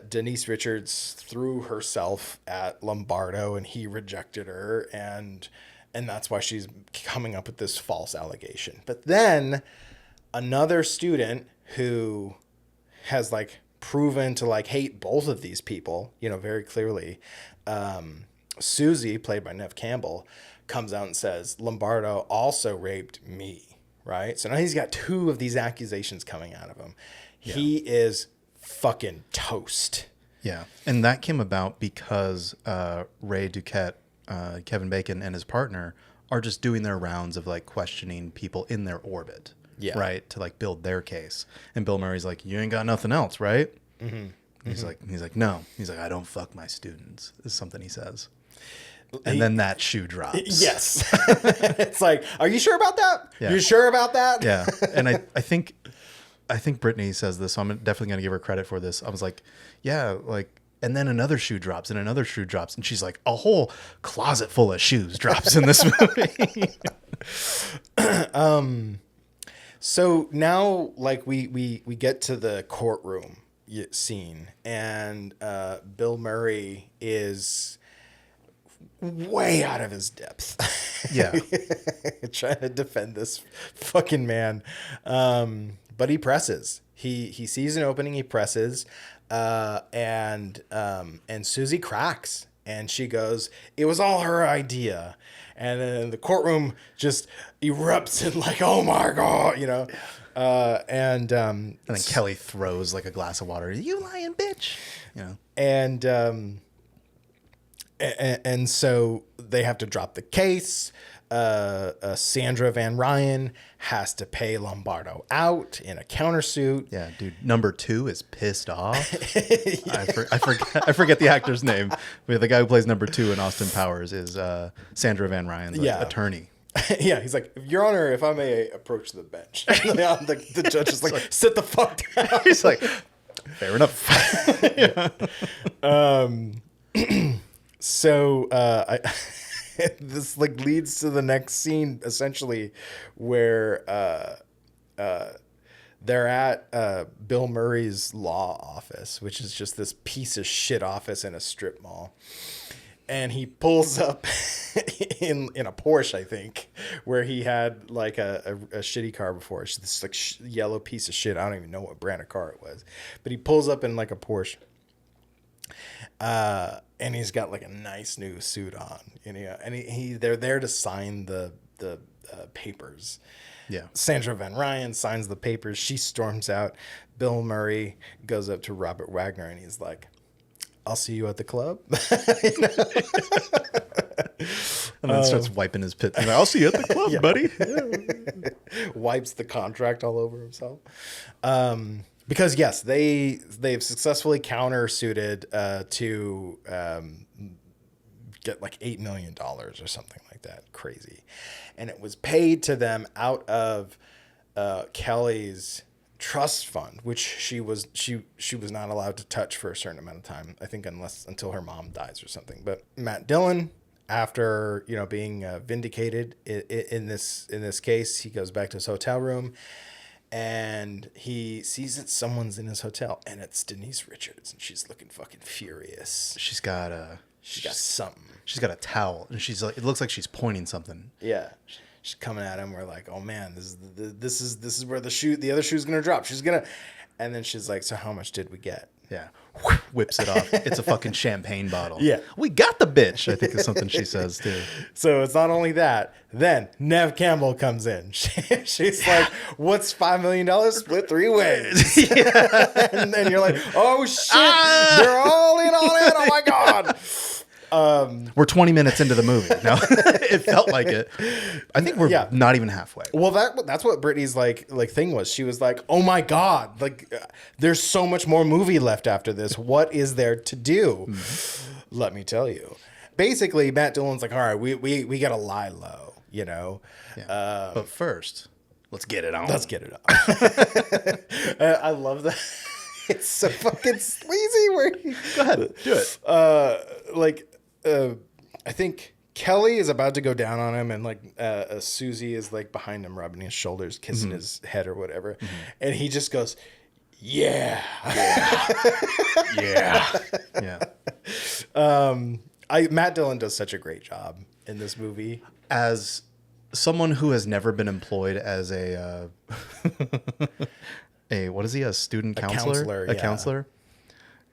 B: Denise Richards threw herself at Lombardo and he rejected her, and that's why she's coming up with this false allegation. But then another student who has like proven to like hate both of these people, you know, very clearly, Susie, played by Neve Campbell, comes out and says Lombardo also raped me, right? So now he's got two of these accusations coming out of him. Yeah. He is fucking toast.
A: Yeah. And that came about because Ray Duquette, Kevin Bacon, and his partner are just doing their rounds of like questioning people in their orbit. Yeah. Right. To like build their case. And Bill Murray's like, you ain't got nothing else, right? Mm-hmm. He's like, no. He's like, I don't fuck my students, is something he says. And then that shoe drops.
B: Yes. It's like, are you sure about that?
A: Yeah.
B: You sure about that?
A: Yeah. And I think Brittany says this, so I'm definitely going to give her credit for this. I was like, yeah, like, and then another shoe drops and another shoe drops. And she's like, a whole closet full of shoes drops in this movie.
B: So now like we get to the courtroom scene, and Bill Murray is way out of his depth.
A: Yeah.
B: Trying to defend this fucking man. But he presses. He sees an opening, he presses, and Susie cracks, and she goes, "It was all her idea." And then the courtroom just erupts in like, "Oh my God," you know. And then
A: Kelly throws like a glass of water. You lying bitch. You know.
B: And so they have to drop the case. Sandra Van Ryan has to pay Lombardo out in a countersuit.
A: Yeah, dude. Number 2 is pissed off. Yeah. I forget the actor's name. But the guy who plays number 2 in Austin Powers is Sandra Van Ryan's attorney.
B: Yeah, he's like, Your Honor, if I may approach the bench. The judge is like, sit the fuck down.
A: He's like, fair enough.
B: So this like leads to the next scene, essentially, where they're at Bill Murray's law office, which is just this piece of shit office in a strip mall. And he pulls up in a Porsche, I think, where he had like a shitty car before. It's this like yellow piece of shit. I don't even know what brand of car it was, but he pulls up in like a Porsche, and he's got like a nice new suit on. And they're there to sign the papers.
A: Yeah.
B: Sandra Van Ryan signs the papers. She storms out. Bill Murray goes up to Robert Wagner and he's like, I'll see you at the club.
A: And then starts wiping his pits. I'll see you at the club, buddy.
B: Wipes the contract all over himself. Because yes, they've successfully countersuited to get like $8 million or something like that. Crazy. And it was paid to them out of Kelly's trust fund, which she was not allowed to touch for a certain amount of time, I think, until her mom dies or something. But Matt Dillon, after being vindicated in this case, he goes back to his hotel room and he sees that someone's in his hotel, and it's Denise Richards, and she's looking fucking furious.
A: She's got
B: something.
A: She's got a towel, and she's like, it looks like she's pointing something.
B: Yeah. She's coming at him. We're like, oh man, this is where the other shoe's gonna drop. And then she's like, so how much did we get?
A: Yeah, whips it off. It's a fucking champagne bottle.
B: Yeah,
A: we got the bitch, I think is something she says too.
B: So it's not only that. Then Nev Campbell comes in. She's like, what's $5 million split 3 ways? Yeah. And then you're like, oh shit, they're all in on it. Oh my god.
A: We're 20 minutes into the movie. No, it felt like it. I think we're not even halfway.
B: Well, that's what Brittany's like thing was. She was like, "Oh my god, like there's so much more movie left after this. What is there to do?" Mm-hmm. Let me tell you. Basically, Matt Dillon's like, "All right, we got to lie low, you know."
A: Yeah. But first, let's get it on.
B: Let's get it on. I love that. It's so fucking sleazy.
A: Go ahead, do it.
B: I think Kelly is about to go down on him, and like Susie is like behind him, rubbing his shoulders, kissing his head or whatever, and he just goes, "Yeah, yeah." Matt Dillon does such a great job in this movie.
A: As someone who has never been employed as a what is he? A student counselor? A counselor?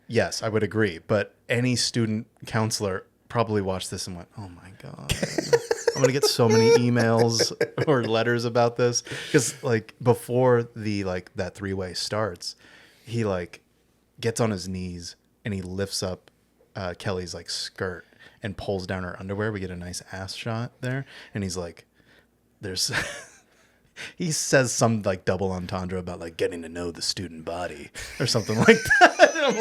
A: Yes, I would agree. But any student counselor probably watched this and went, "Oh my god, I'm gonna get so many emails or letters about this." Because like before that 3-way starts, he like gets on his knees and he lifts up Kelly's like skirt and pulls down her underwear. We get a nice ass shot there, and he's like, "There's." He says some like double entendre about like getting to know the student body or something like that. And I'm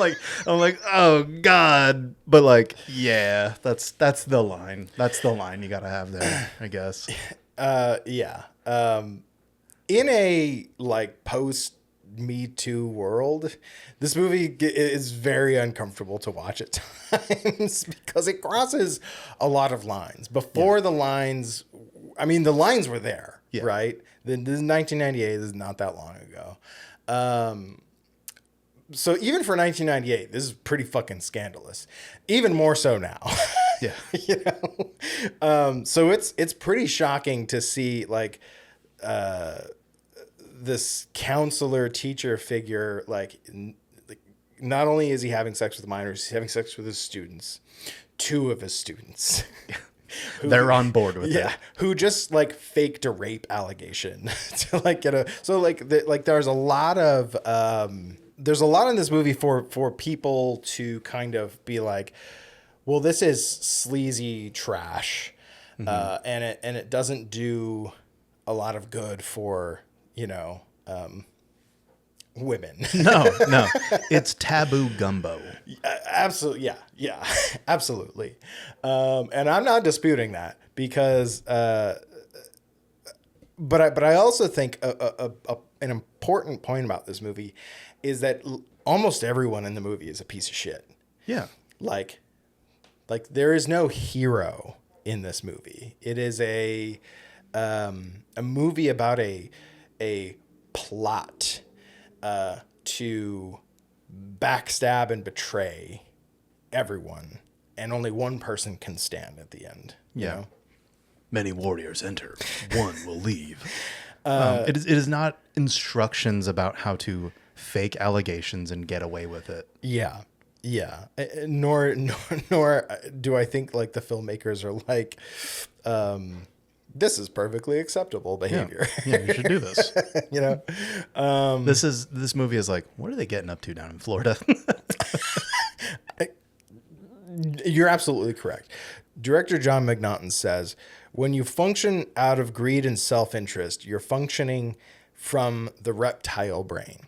A: like, oh god, but like, yeah, that's the line. That's the line you gotta have there, I guess.
B: Yeah. In a like post Me Too world, this movie is very uncomfortable to watch at times because it crosses a lot of lines. Before the lines, I mean, the lines were there, right? This is 1998. This is not that long ago. So even for 1998, this is pretty fucking scandalous. Even more so now.
A: Yeah.
B: You know? So it's pretty shocking to see like this counselor teacher figure, like not only is he having sex with minors, he's having sex with his students, 2 of his students.
A: They're on board with it.
B: Who just like faked a rape allegation to like get a, so like there's a lot in this movie for people to kind of be like, well, this is sleazy trash. And it doesn't do a lot of good for, women. No,
A: it's taboo gumbo.
B: Absolutely. Yeah, absolutely. And I'm not disputing that because, but I also think an important point about this movie is that almost everyone in the movie is a piece of shit.
A: Yeah.
B: Like there is no hero in this movie. It is a movie about a plot to backstab and betray everyone, and only one person can stand at the end. You know?
A: Many warriors enter, one will leave. It is not instructions about how to fake allegations and get away with it.
B: Yeah. Yeah. Nor do I think like the filmmakers are like, this is perfectly acceptable behavior.
A: Yeah, you should do this.
B: You know,
A: This movie is like, what are they getting up to down in Florida?
B: you're absolutely correct. Director John McNaughton says, when you function out of greed and self-interest, you're functioning from the reptile brain.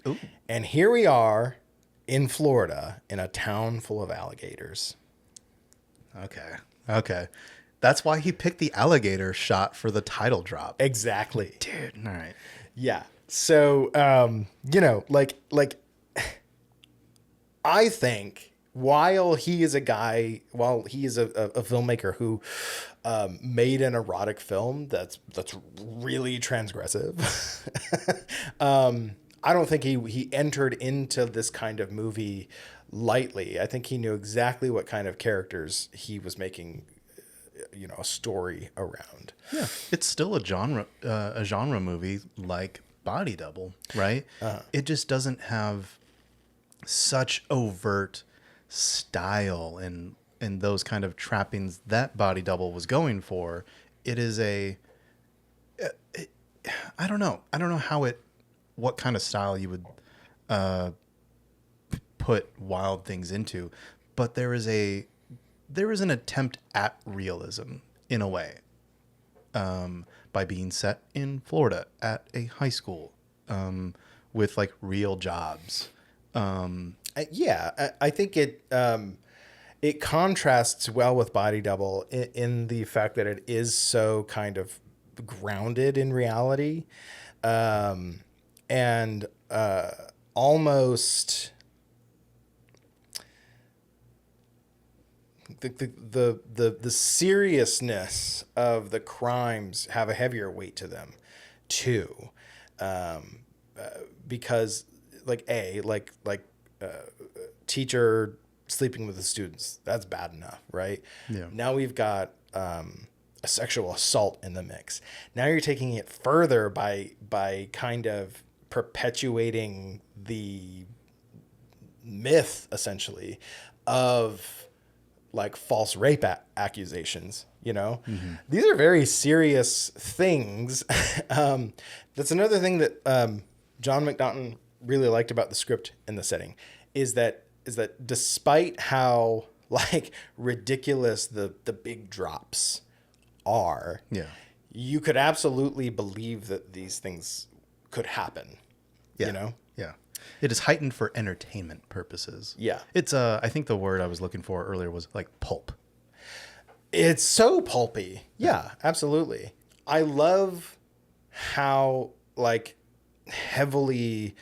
A: Ooh.
B: And here we are in Florida in a town full of alligators.
A: Okay. That's why he picked the alligator shot for the title drop.
B: Exactly.
A: Dude, all right.
B: Yeah. So, you know, like I think while he is a filmmaker who made an erotic film that's really transgressive, I don't think he entered into this kind of movie lightly. I think he knew exactly what kind of characters he was making, you know, a story around.
A: Yeah, it's still a genre movie like Body Double, right? It just doesn't have such overt style and those kind of trappings that Body Double was going for. It is I don't know what kind of style you would put Wild Things into, but there is an attempt at realism in a way, by being set in Florida at a high school, with like real jobs.
B: I think it contrasts well with Body Double in the fact that it is so kind of grounded in reality, and almost the seriousness of the crimes have a heavier weight to them too, because teacher sleeping with the students, that's bad enough, right?
A: Yeah.
B: Now we've got a sexual assault in the mix. Now you're taking it further by kind of perpetuating the myth essentially of like false rape accusations, you know? Mm-hmm. These are very serious things. That's another thing that John McNaughton really liked about the script and the setting is that despite how like ridiculous the big drops are, you could absolutely believe that these things could happen.
A: Yeah.
B: You know?
A: Yeah. It is heightened for entertainment purposes.
B: Yeah.
A: It's I think the word I was looking for earlier was like pulp.
B: It's so pulpy. Yeah, absolutely. I love how like heavily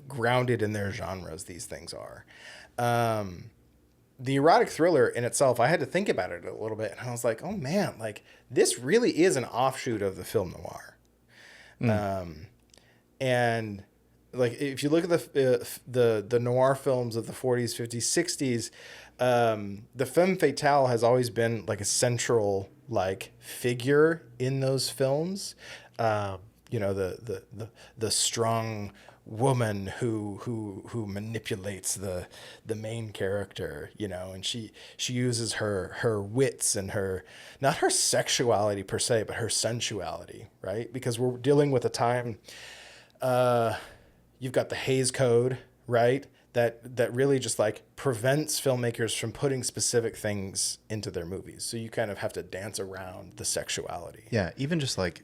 B: grounded in their genres these things are. The erotic thriller in itself, I had to think about it a little bit, and I was like, oh man, like this really is an offshoot of the film noir. And like if you look at the noir films of the 40s, 50s, 60s, the femme fatale has always been like a central like figure in those films. You know, the strong woman who manipulates the main character, you know, and she uses her wits and her, not her sexuality per se, but her sensuality, right? Because we're dealing with a time, you've got the Hays Code, right? That really just like prevents filmmakers from putting specific things into their movies. So you kind of have to dance around the sexuality.
A: Yeah, even just like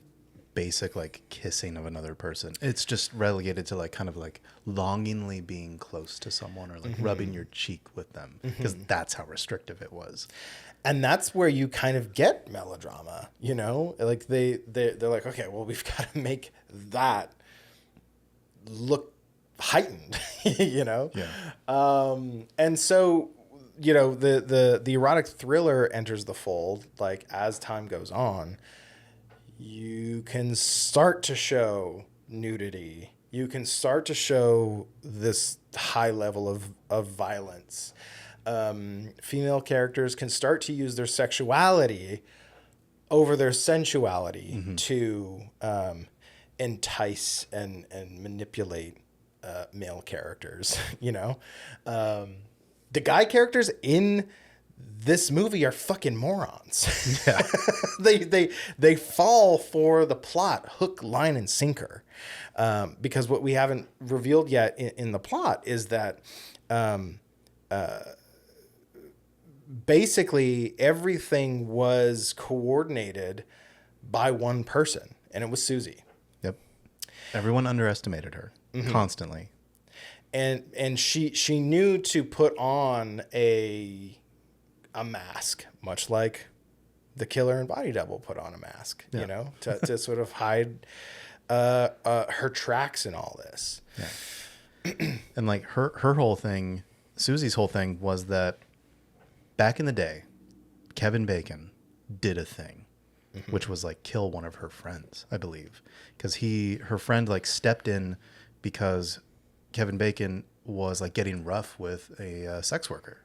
A: basic like kissing of another person, it's just relegated to like kind of like longingly being close to someone or like rubbing your cheek with them, because that's how restrictive it was.
B: And that's where you kind of get melodrama, you know, like they're like, okay, well, we've got to make that look heightened, you know?
A: Yeah.
B: And so, you know, the erotic thriller enters the fold, like as time goes on. You can start to show nudity you can start to show this high level of violence. Female characters can start to use their sexuality over their sensuality to entice and manipulate male characters. The guy characters in this movie are fucking morons.
A: Yeah.
B: They fall for the plot hook, line, and sinker. Because what we haven't revealed yet in the plot is that basically everything was coordinated by one person, and it was Susie.
A: Yep. Everyone underestimated her constantly.
B: And she knew to put on a mask, much like the killer and body double put on a mask, to sort of hide her tracks in all this.
A: Yeah. And like her whole thing, Susie's whole thing was that back in the day, Kevin Bacon did a thing, which was like kill one of her friends, I believe, because her friend like stepped in because Kevin Bacon was like getting rough with a sex worker.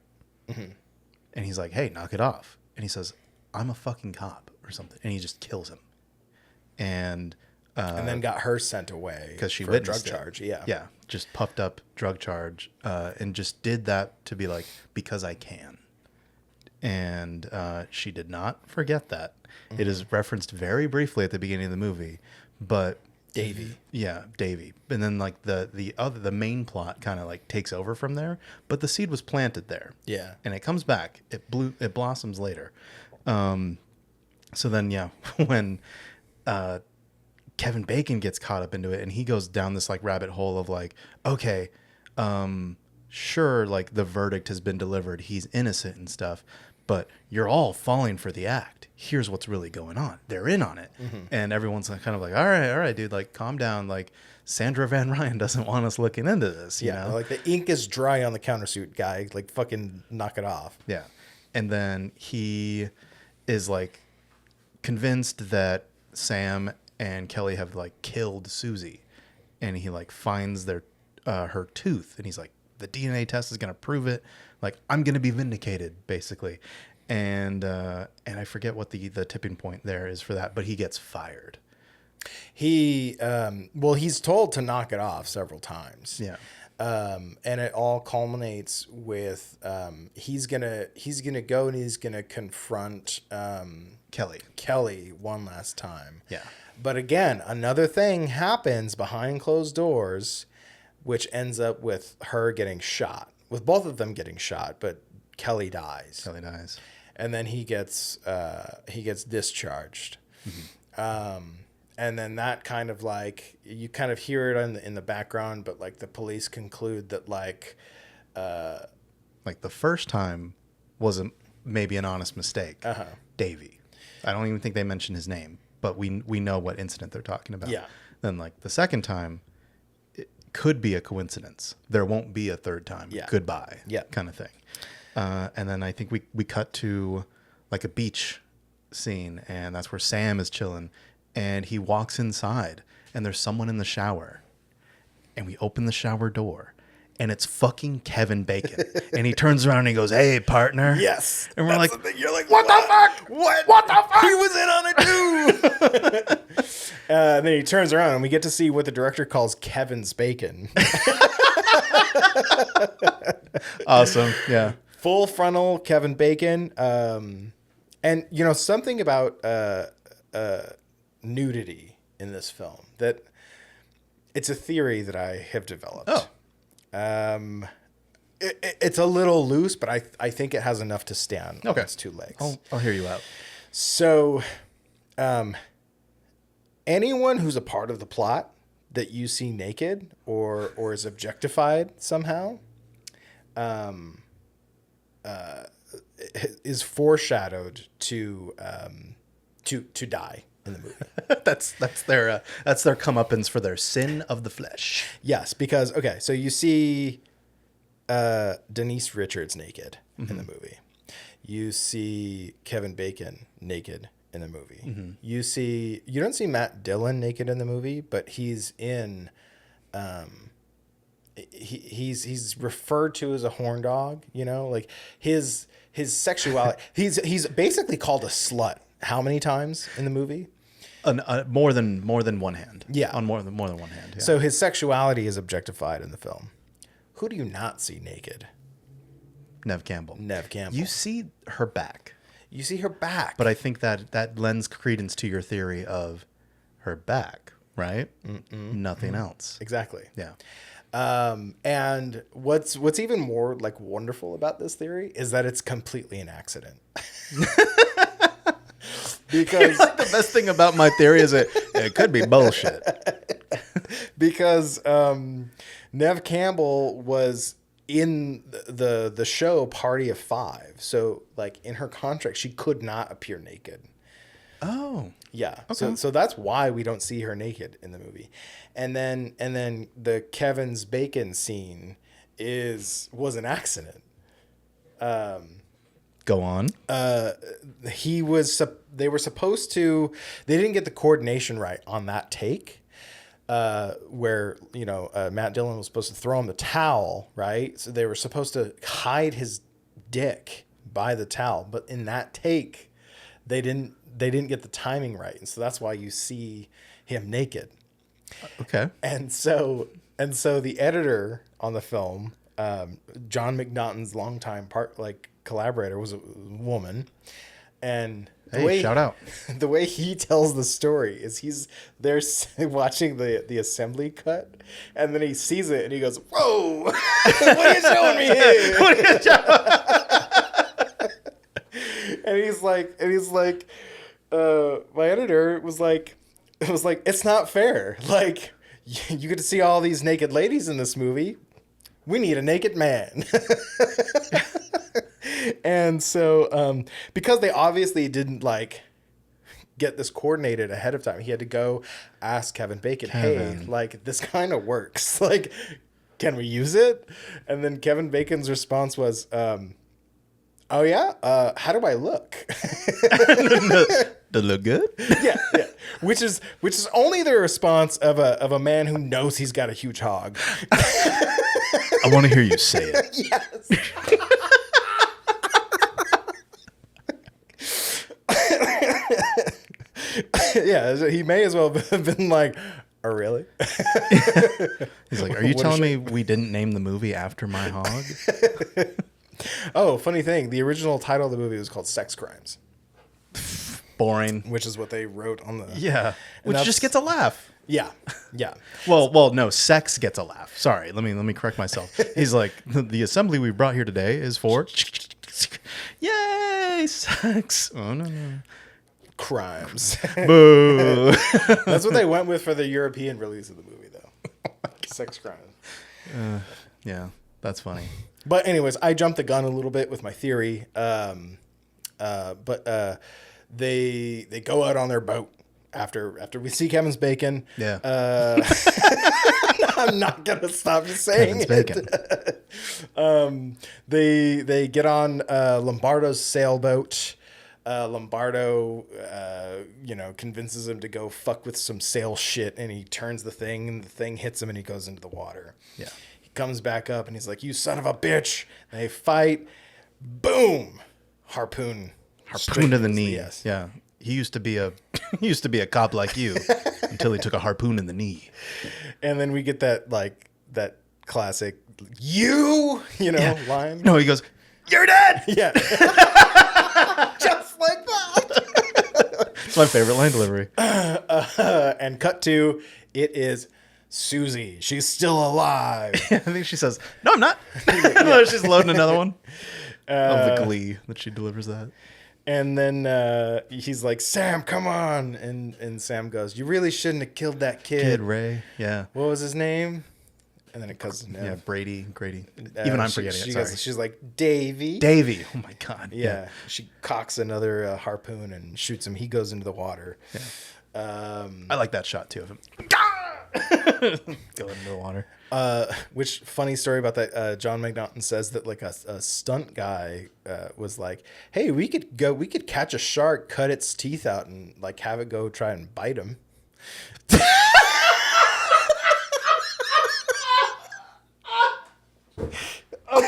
A: And he's like, hey, knock it off. And he says, I'm a fucking cop or something. And he just kills him. And
B: then got her sent away
A: because she
B: for a drug
A: witnessed it.
B: charge. Yeah.
A: Yeah. Just puffed up drug charge and just did that to be like, because I can. And she did not forget that. It is referenced very briefly at the beginning of the movie, but
B: Davey.
A: Yeah, Davey. And then like the main plot kind of like takes over from there, but the seed was planted there.
B: Yeah.
A: And it comes back. It blossoms later. So then yeah, when Kevin Bacon gets caught up into it and he goes down this like rabbit hole of like, okay, sure, like the verdict has been delivered, he's innocent and stuff, but you're all falling for the act. Here's what's really going on. They're in on it. And everyone's kind of like, all right, dude, like calm down. Like Sandra Van Ryan doesn't want us looking into this. You know?
B: Like the ink is dry on the countersuit guy. Like fucking knock it off.
A: Yeah. And then he is like convinced that Sam and Kelly have like killed Susie. And he like finds her tooth. And he's like, the DNA test is going to prove it. Like, I'm going to be vindicated, basically. And I forget what the tipping point there is for that, but he gets fired.
B: He's told to knock it off several times.
A: Yeah.
B: And it all culminates with he's gonna go and he's gonna confront Kelly one last time.
A: Yeah.
B: But again, another thing happens behind closed doors, which ends up with her getting shot. With both of them getting shot, but Kelly dies. And then he gets discharged. And then that kind of like, you kind of hear it in the background, but like the police conclude that like
A: the first time was maybe an honest mistake. Davey. I don't even think they mentioned his name, but we know what incident they're talking about.
B: Yeah.
A: Then like the second time, it could be a coincidence. There won't be a third time.
B: Yeah.
A: Goodbye.
B: Yeah.
A: Kind of thing. And then I think we cut to like a beach scene, and that's where Sam is chilling, and he walks inside, and there's someone in the shower, and we open the shower door, and it's fucking Kevin Bacon, and he turns around and he goes, "Hey, partner."
B: Yes.
A: And we're like,
B: you're like, what the fuck? What the fuck? He was in on it too. And then he turns around, and we get to see what the director calls Kevin's bacon.
A: Awesome. Yeah.
B: Full frontal Kevin Bacon. And, something about nudity in this film, that it's a theory that I have developed. It's a little loose, but I think it has enough to stand on its two legs.
A: I'll hear you out.
B: So, anyone who's a part of the plot that you see naked or is objectified somehow, is foreshadowed to die in the movie.
A: that's their comeuppance for their sin of the flesh.
B: Yes, because so you see Denise Richards naked in the movie. You see Kevin Bacon naked in the movie. You don't see Matt Dillon naked in the movie, but he's in he's referred to as a horn dog, you know, like his sexuality. He's basically called a slut. How many times in the movie?
A: More than one hand.
B: Yeah.
A: On more than one hand. Yeah.
B: So his sexuality is objectified in the film. Who do you not see naked?
A: Nev Campbell. You see her back.
B: You see her back.
A: But I think that lends credence to your theory of her back, right? Nothing else.
B: Exactly.
A: Yeah.
B: And what's even more like wonderful about this theory is that it's completely an accident. Because
A: the best thing about my theory is it could be bullshit.
B: Because Nev Campbell was in the show Party of Five, so like in her contract she could not appear naked.
A: Oh,
B: yeah.
A: Okay.
B: So that's why we don't see her naked in the movie. And then the Kevin's bacon scene was an accident.
A: Go on.
B: They were supposed to, they didn't get the coordination right on that take, where, you know, Matt Dillon was supposed to throw him the towel, right? So they were supposed to hide his dick by the towel, but in that take, they didn't get the timing right. And so that's why you see him naked.
A: Okay.
B: And so the editor on the film, John McNaughton's longtime collaborator, was a woman, and
A: shout out.
B: The way he tells the story is he's there watching the assembly cut, and then he sees it and he goes, "Whoa, what are you showing me here?" What are you showing? And he's like, my editor was like, it's not fair. Like, you get to see all these naked ladies in this movie. We need a naked man. And so, because they obviously didn't like get this coordinated ahead of time, he had to go ask Kevin Bacon, hey, like, this kind of works. Like, can we use it? And then Kevin Bacon's response was, oh yeah? How do I look?
A: Does it look good?
B: Yeah. Which is only the response of a man who knows he's got a huge hog.
A: I want to hear you say it.
B: Yes. Yeah, he may as well have been like, oh, really?
A: He's like, are you telling me we didn't name the movie after my hog?
B: Oh, funny thing. The original title of the movie was called Sex Crimes.
A: Boring.
B: Which is what they wrote on the...
A: Yeah. Which just gets a laugh.
B: Yeah.
A: Well, no, sex gets a laugh. Sorry, let me correct myself. He's like, the assembly we brought here today is for... Yay, sex. Oh, no.
B: Crimes.
A: Boo.
B: That's what they went with for the European release of the movie, though. Sex Crimes.
A: Yeah, that's funny.
B: But anyways, I jumped the gun a little bit with my theory. They go out on their boat after we see Kevin's bacon.
A: Yeah.
B: I'm not gonna stop you saying it. They get on Lombardo's sailboat. Lombardo, convinces him to go fuck with some sail shit, and he turns the thing, and the thing hits him, and he goes into the water.
A: Yeah.
B: He comes back up, and he's like, "You son of a bitch!" And they fight. Boom! Harpoon
A: to the knee.
B: Yes.
A: Yeah. He used to be a cop like you until he took a harpoon in the knee.
B: And then we get that classic line.
A: No, he goes, "You're dead."
B: Yeah. Just like that.
A: It's my favorite line delivery.
B: And cut to, it is Susie. She's still alive.
A: I think she says, "No, I'm not." Yeah. She's loading another one. Of the glee that she delivers that.
B: And then he's like, "Sam, come on." And Sam goes, "You really shouldn't have killed that kid."
A: Kid Ray, yeah.
B: What was his name? And then it cuts to Nev.
A: Yeah, Grady. Even I'm forgetting it, sorry.
B: She's like, Davy.
A: Oh, my God.
B: Yeah. She cocks another harpoon and shoots him. He goes into the water.
A: Yeah. I like that shot, too, of him. Go into the water.
B: Which funny story about that? John McNaughton says that like a stunt guy was like, "Hey, we could catch a shark, cut its teeth out, and like have it go try and bite him."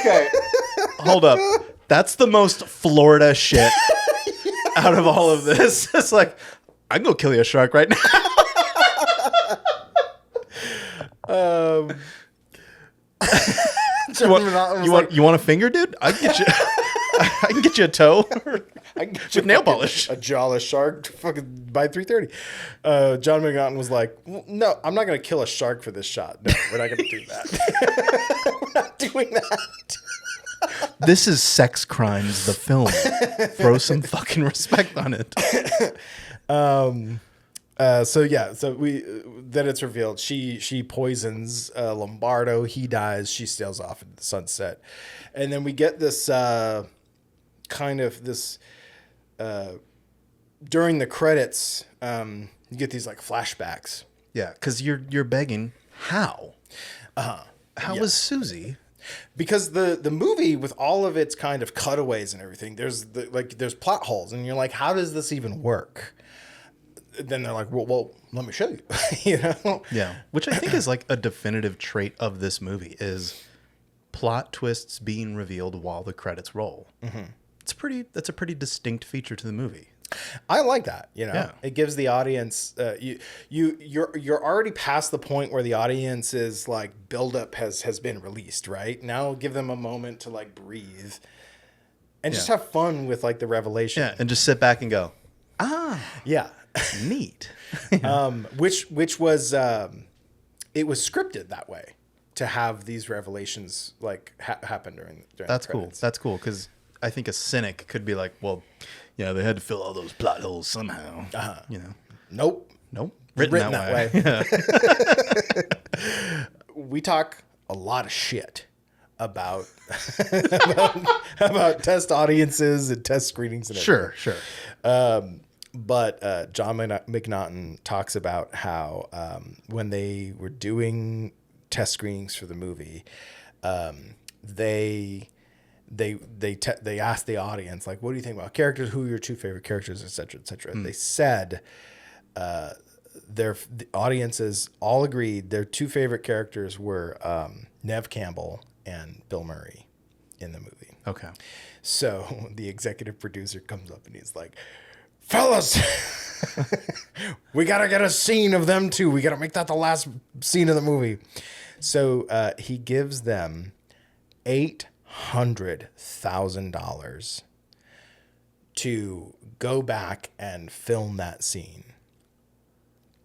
A: Okay. Hold up. That's the most Florida shit out of all of this. It's like, I can go kill you a shark right now. You want a finger, dude? I can get you. I can get you a toe.
B: I can get
A: with nail polish.
B: A jawless shark fucking by 3:30. John McNaughton was like, no, I'm not going to kill a shark for this shot. No, we're not going to do that. We're not doing that.
A: This is Sex Crimes, the film. Throw some fucking respect on it.
B: So then it's revealed she poisons Lombardo. He dies. She sails off into the sunset, and then we get this during the credits. You get these like flashbacks.
A: Yeah, because you're begging how. How was Susie?
B: Because the movie, with all of its kind of cutaways and everything, there's plot holes, and you're like, how does this even work? Then they're like, well, let me show you. You know?
A: Yeah, which I think is like a definitive trait of this movie is plot twists being revealed while the credits roll. Mm-hmm. That's a pretty distinct feature to the movie.
B: I like that. You know,
A: yeah.
B: It gives the audience you're already past the point where the audience's like buildup has been released. Right now, give them a moment to like breathe and just have fun with like the revelation.
A: Yeah, and just sit back and go,
B: yeah,
A: neat.
B: Which was it was scripted that way to have these revelations like happen during
A: That's
B: the credits.
A: cool. That's cool because I think a cynic could be like, well, yeah, they had to fill all those plot holes somehow. You know,
B: Nope.
A: Written that way.
B: Yeah. We talk a lot of shit about about test audiences and test screenings and everything.
A: Sure.
B: But John McNaughton talks about how when they were doing test screenings for the movie, they asked the audience, like, what do you think about characters? Who are your two favorite characters, et cetera, et cetera. They said the audiences all agreed their two favorite characters were Nev Campbell and Bill Murray in the movie.
A: Okay.
B: So the executive producer comes up and he's like, fellas, we got to get a scene of them too. We got to make that the last scene of the movie. So he gives them $800,000 to go back and film that scene.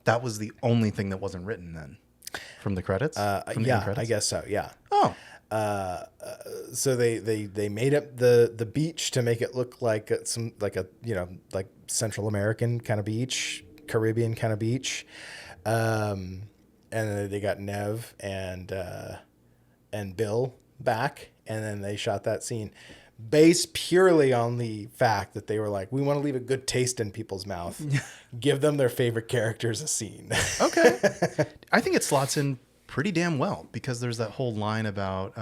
A: That was the only thing that wasn't written then from the credits? From the credits?
B: I guess so. Yeah.
A: Oh.
B: So they made up the beach to make it look like some like Central American kind of beach, Caribbean kind of beach. And then they got Nev and Bill back, and then they shot that scene based purely on the fact that they were like, we want to leave a good taste in people's mouth. Give them their favorite characters a scene.
A: Okay. I think it slots in pretty damn well because there's that whole line about,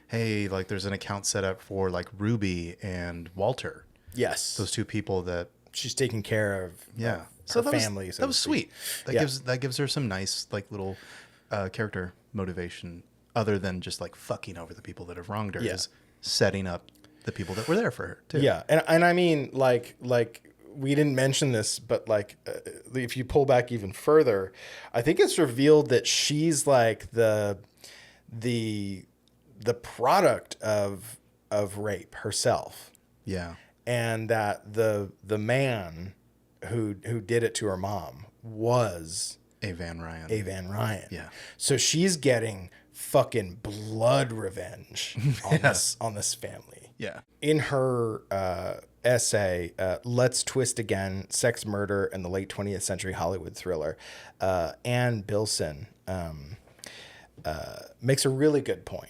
A: hey, like there's an account set up for like Ruby and Walter.
B: Yes.
A: Those two people that
B: she's taking care of.
A: Yeah.
B: So that family.
A: That was sweet. That gives her some nice like little character motivation other than just like fucking over the people that have wronged her. Is setting up the people that were there for her too.
B: Yeah. And I mean, like we didn't mention this, but like if you pull back even further, I think it's revealed that she's like the product of rape herself.
A: Yeah.
B: And that the man who did it to her mom was
A: A. Van Ryan.
B: Yeah. So she's getting fucking blood revenge on this family.
A: Yeah.
B: In her essay, Let's Twist Again, Sex, Murder, and the Late 20th Century Hollywood Thriller, Ann Bilson makes a really good point.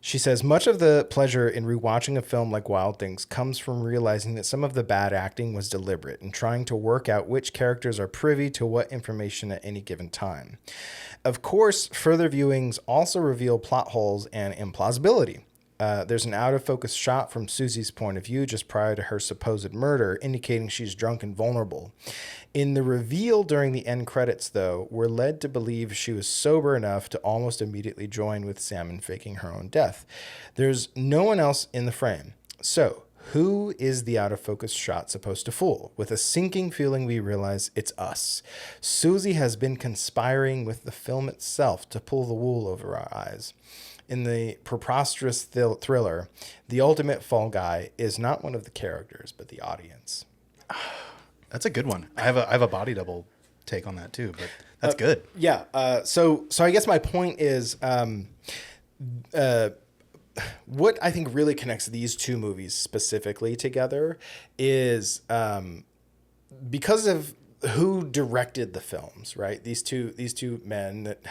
B: She says, much of the pleasure in rewatching a film like Wild Things comes from realizing that some of the bad acting was deliberate and trying to work out which characters are privy to what information at any given time. Of course, further viewings also reveal plot holes and implausibility. There's an out-of-focus shot from Susie's point of view just prior to her supposed murder, indicating she's drunk and vulnerable. In the reveal during the end credits, though, we're led to believe she was sober enough to almost immediately join with Sam in faking her own death. There's no one else in the frame. So, who is the out-of-focus shot supposed to fool? With a sinking feeling, we realize it's us. Susie has been conspiring with the film itself to pull the wool over our eyes. In the preposterous thriller, the ultimate fall guy is not one of the characters, but the audience.
A: That's a good one. I have a body double take on that too, but that's good.
B: Yeah. So I guess my point is, what I think really connects these two movies specifically together is because of who directed the films, right? These two men that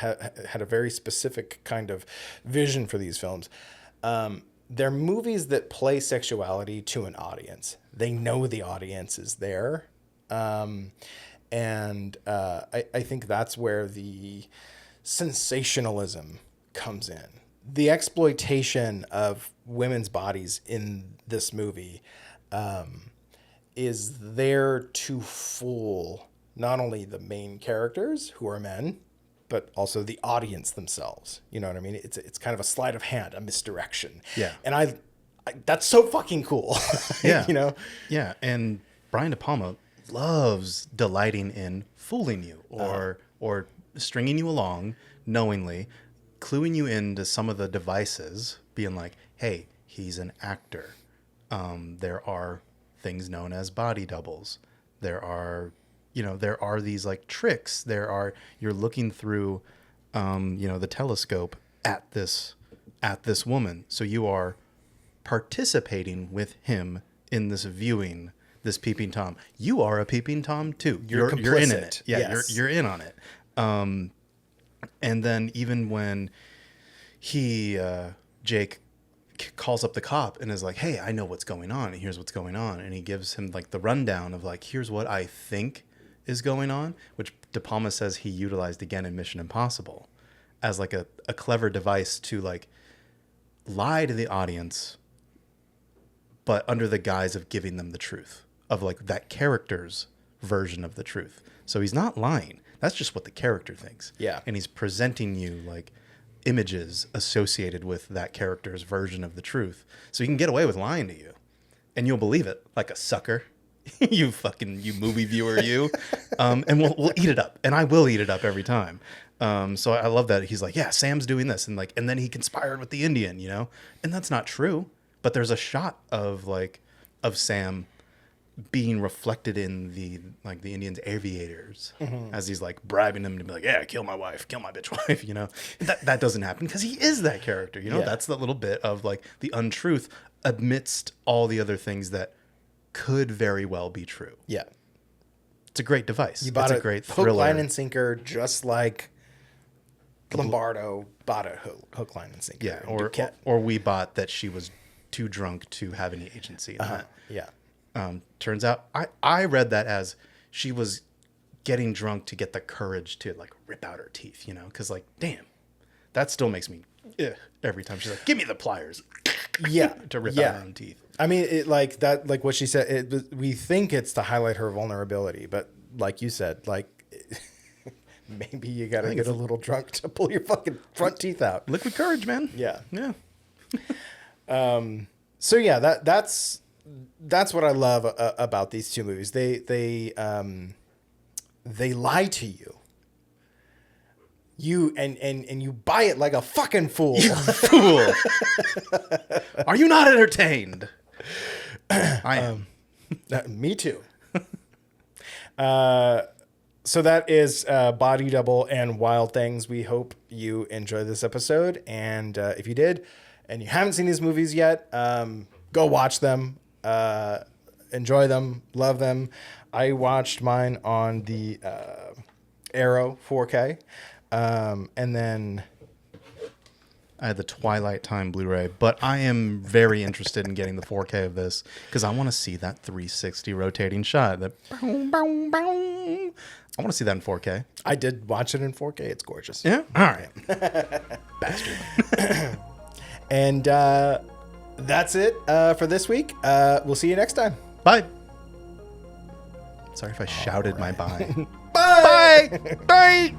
B: had a very specific kind of vision for these films. They're movies that play sexuality to an audience. They know the audience is there. And I think that's where the sensationalism comes in. The exploitation of women's bodies in this movie is there to fool not only the main characters, who are men, but also the audience themselves. You know what I mean? It's kind of a sleight of hand, a misdirection.
A: Yeah.
B: And I that's so fucking cool.
A: Yeah.
B: You know?
A: Yeah. And Brian De Palma loves delighting in fooling you or stringing you along knowingly, cluing you into some of the devices, being like, hey, he's an actor. There are things known as body doubles. There are these like tricks. You're looking through, the telescope at this woman. So you are participating with him in this viewing, this peeping Tom. You are a peeping Tom too. You're in it. Yeah.
B: Yes.
A: You're in on it. And then even when Jake calls up the cop and is like, hey, I know what's going on, and here's what's going on, and he gives him like the rundown of like, here's what I think is going on, which De Palma says he utilized again in Mission Impossible as like a clever device to like lie to the audience, but under the guise of giving them the truth of like that character's version of the truth. So he's not lying. That's just what the character thinks.
B: Yeah.
A: And he's presenting you like images associated with that character's version of the truth. So he can get away with lying to you and you'll believe it like a sucker. you movie viewer, you. And we'll eat it up. And I will eat it up every time. So I love that he's like, yeah, Sam's doing this. And then he conspired with the Indian, and that's not true. But there's a shot of Sam being reflected in the Indian's aviators as he's like bribing them to be like, yeah, kill my wife, kill my bitch wife, that doesn't happen because he is that character,
B: Yeah.
A: That's the little bit of like the untruth amidst all the other things that could very well be true.
B: Yeah.
A: It's a great device.
B: You bought
A: it's a great thriller.
B: Hook, line, and sinker, just like Lombardo bought a hook, line, and sinker.
A: Yeah, or we bought that she was too drunk to have any agency in that.
B: Yeah.
A: Turns out I read that as she was getting drunk to get the courage to like rip out her teeth, because like, damn, that still makes me every time she's like, give me the pliers.
B: Yeah.
A: to rip out her own teeth.
B: I mean, it like that, like what she said, we think it's to highlight her vulnerability, but like you said, like maybe you got to get a little drunk to pull your fucking front teeth out.
A: Liquid courage, man.
B: Yeah.
A: Yeah.
B: So yeah, that's what I love about these two movies. They lie to you. And you buy it like a fucking fool.
A: You fool. Are you not entertained? I am.
B: Me too. So that is Body Double and Wild Things. We hope you enjoyed this episode. And if you did, and you haven't seen these movies yet, go watch them. Enjoy them. Love them. I watched mine on the Arrow 4K. And then
A: I had the Twilight Time Blu-ray, but I am very interested in getting the 4K of this because I want to see that 360 rotating shot. That boom, boom, boom. I want to see that in 4K.
B: I did watch it in 4K. It's gorgeous.
A: Yeah? All right. Bastard.
B: And That's it for this week. We'll see you next time.
A: Bye. Sorry if I shouted my bye.
B: Bye.
A: Bye. Bye.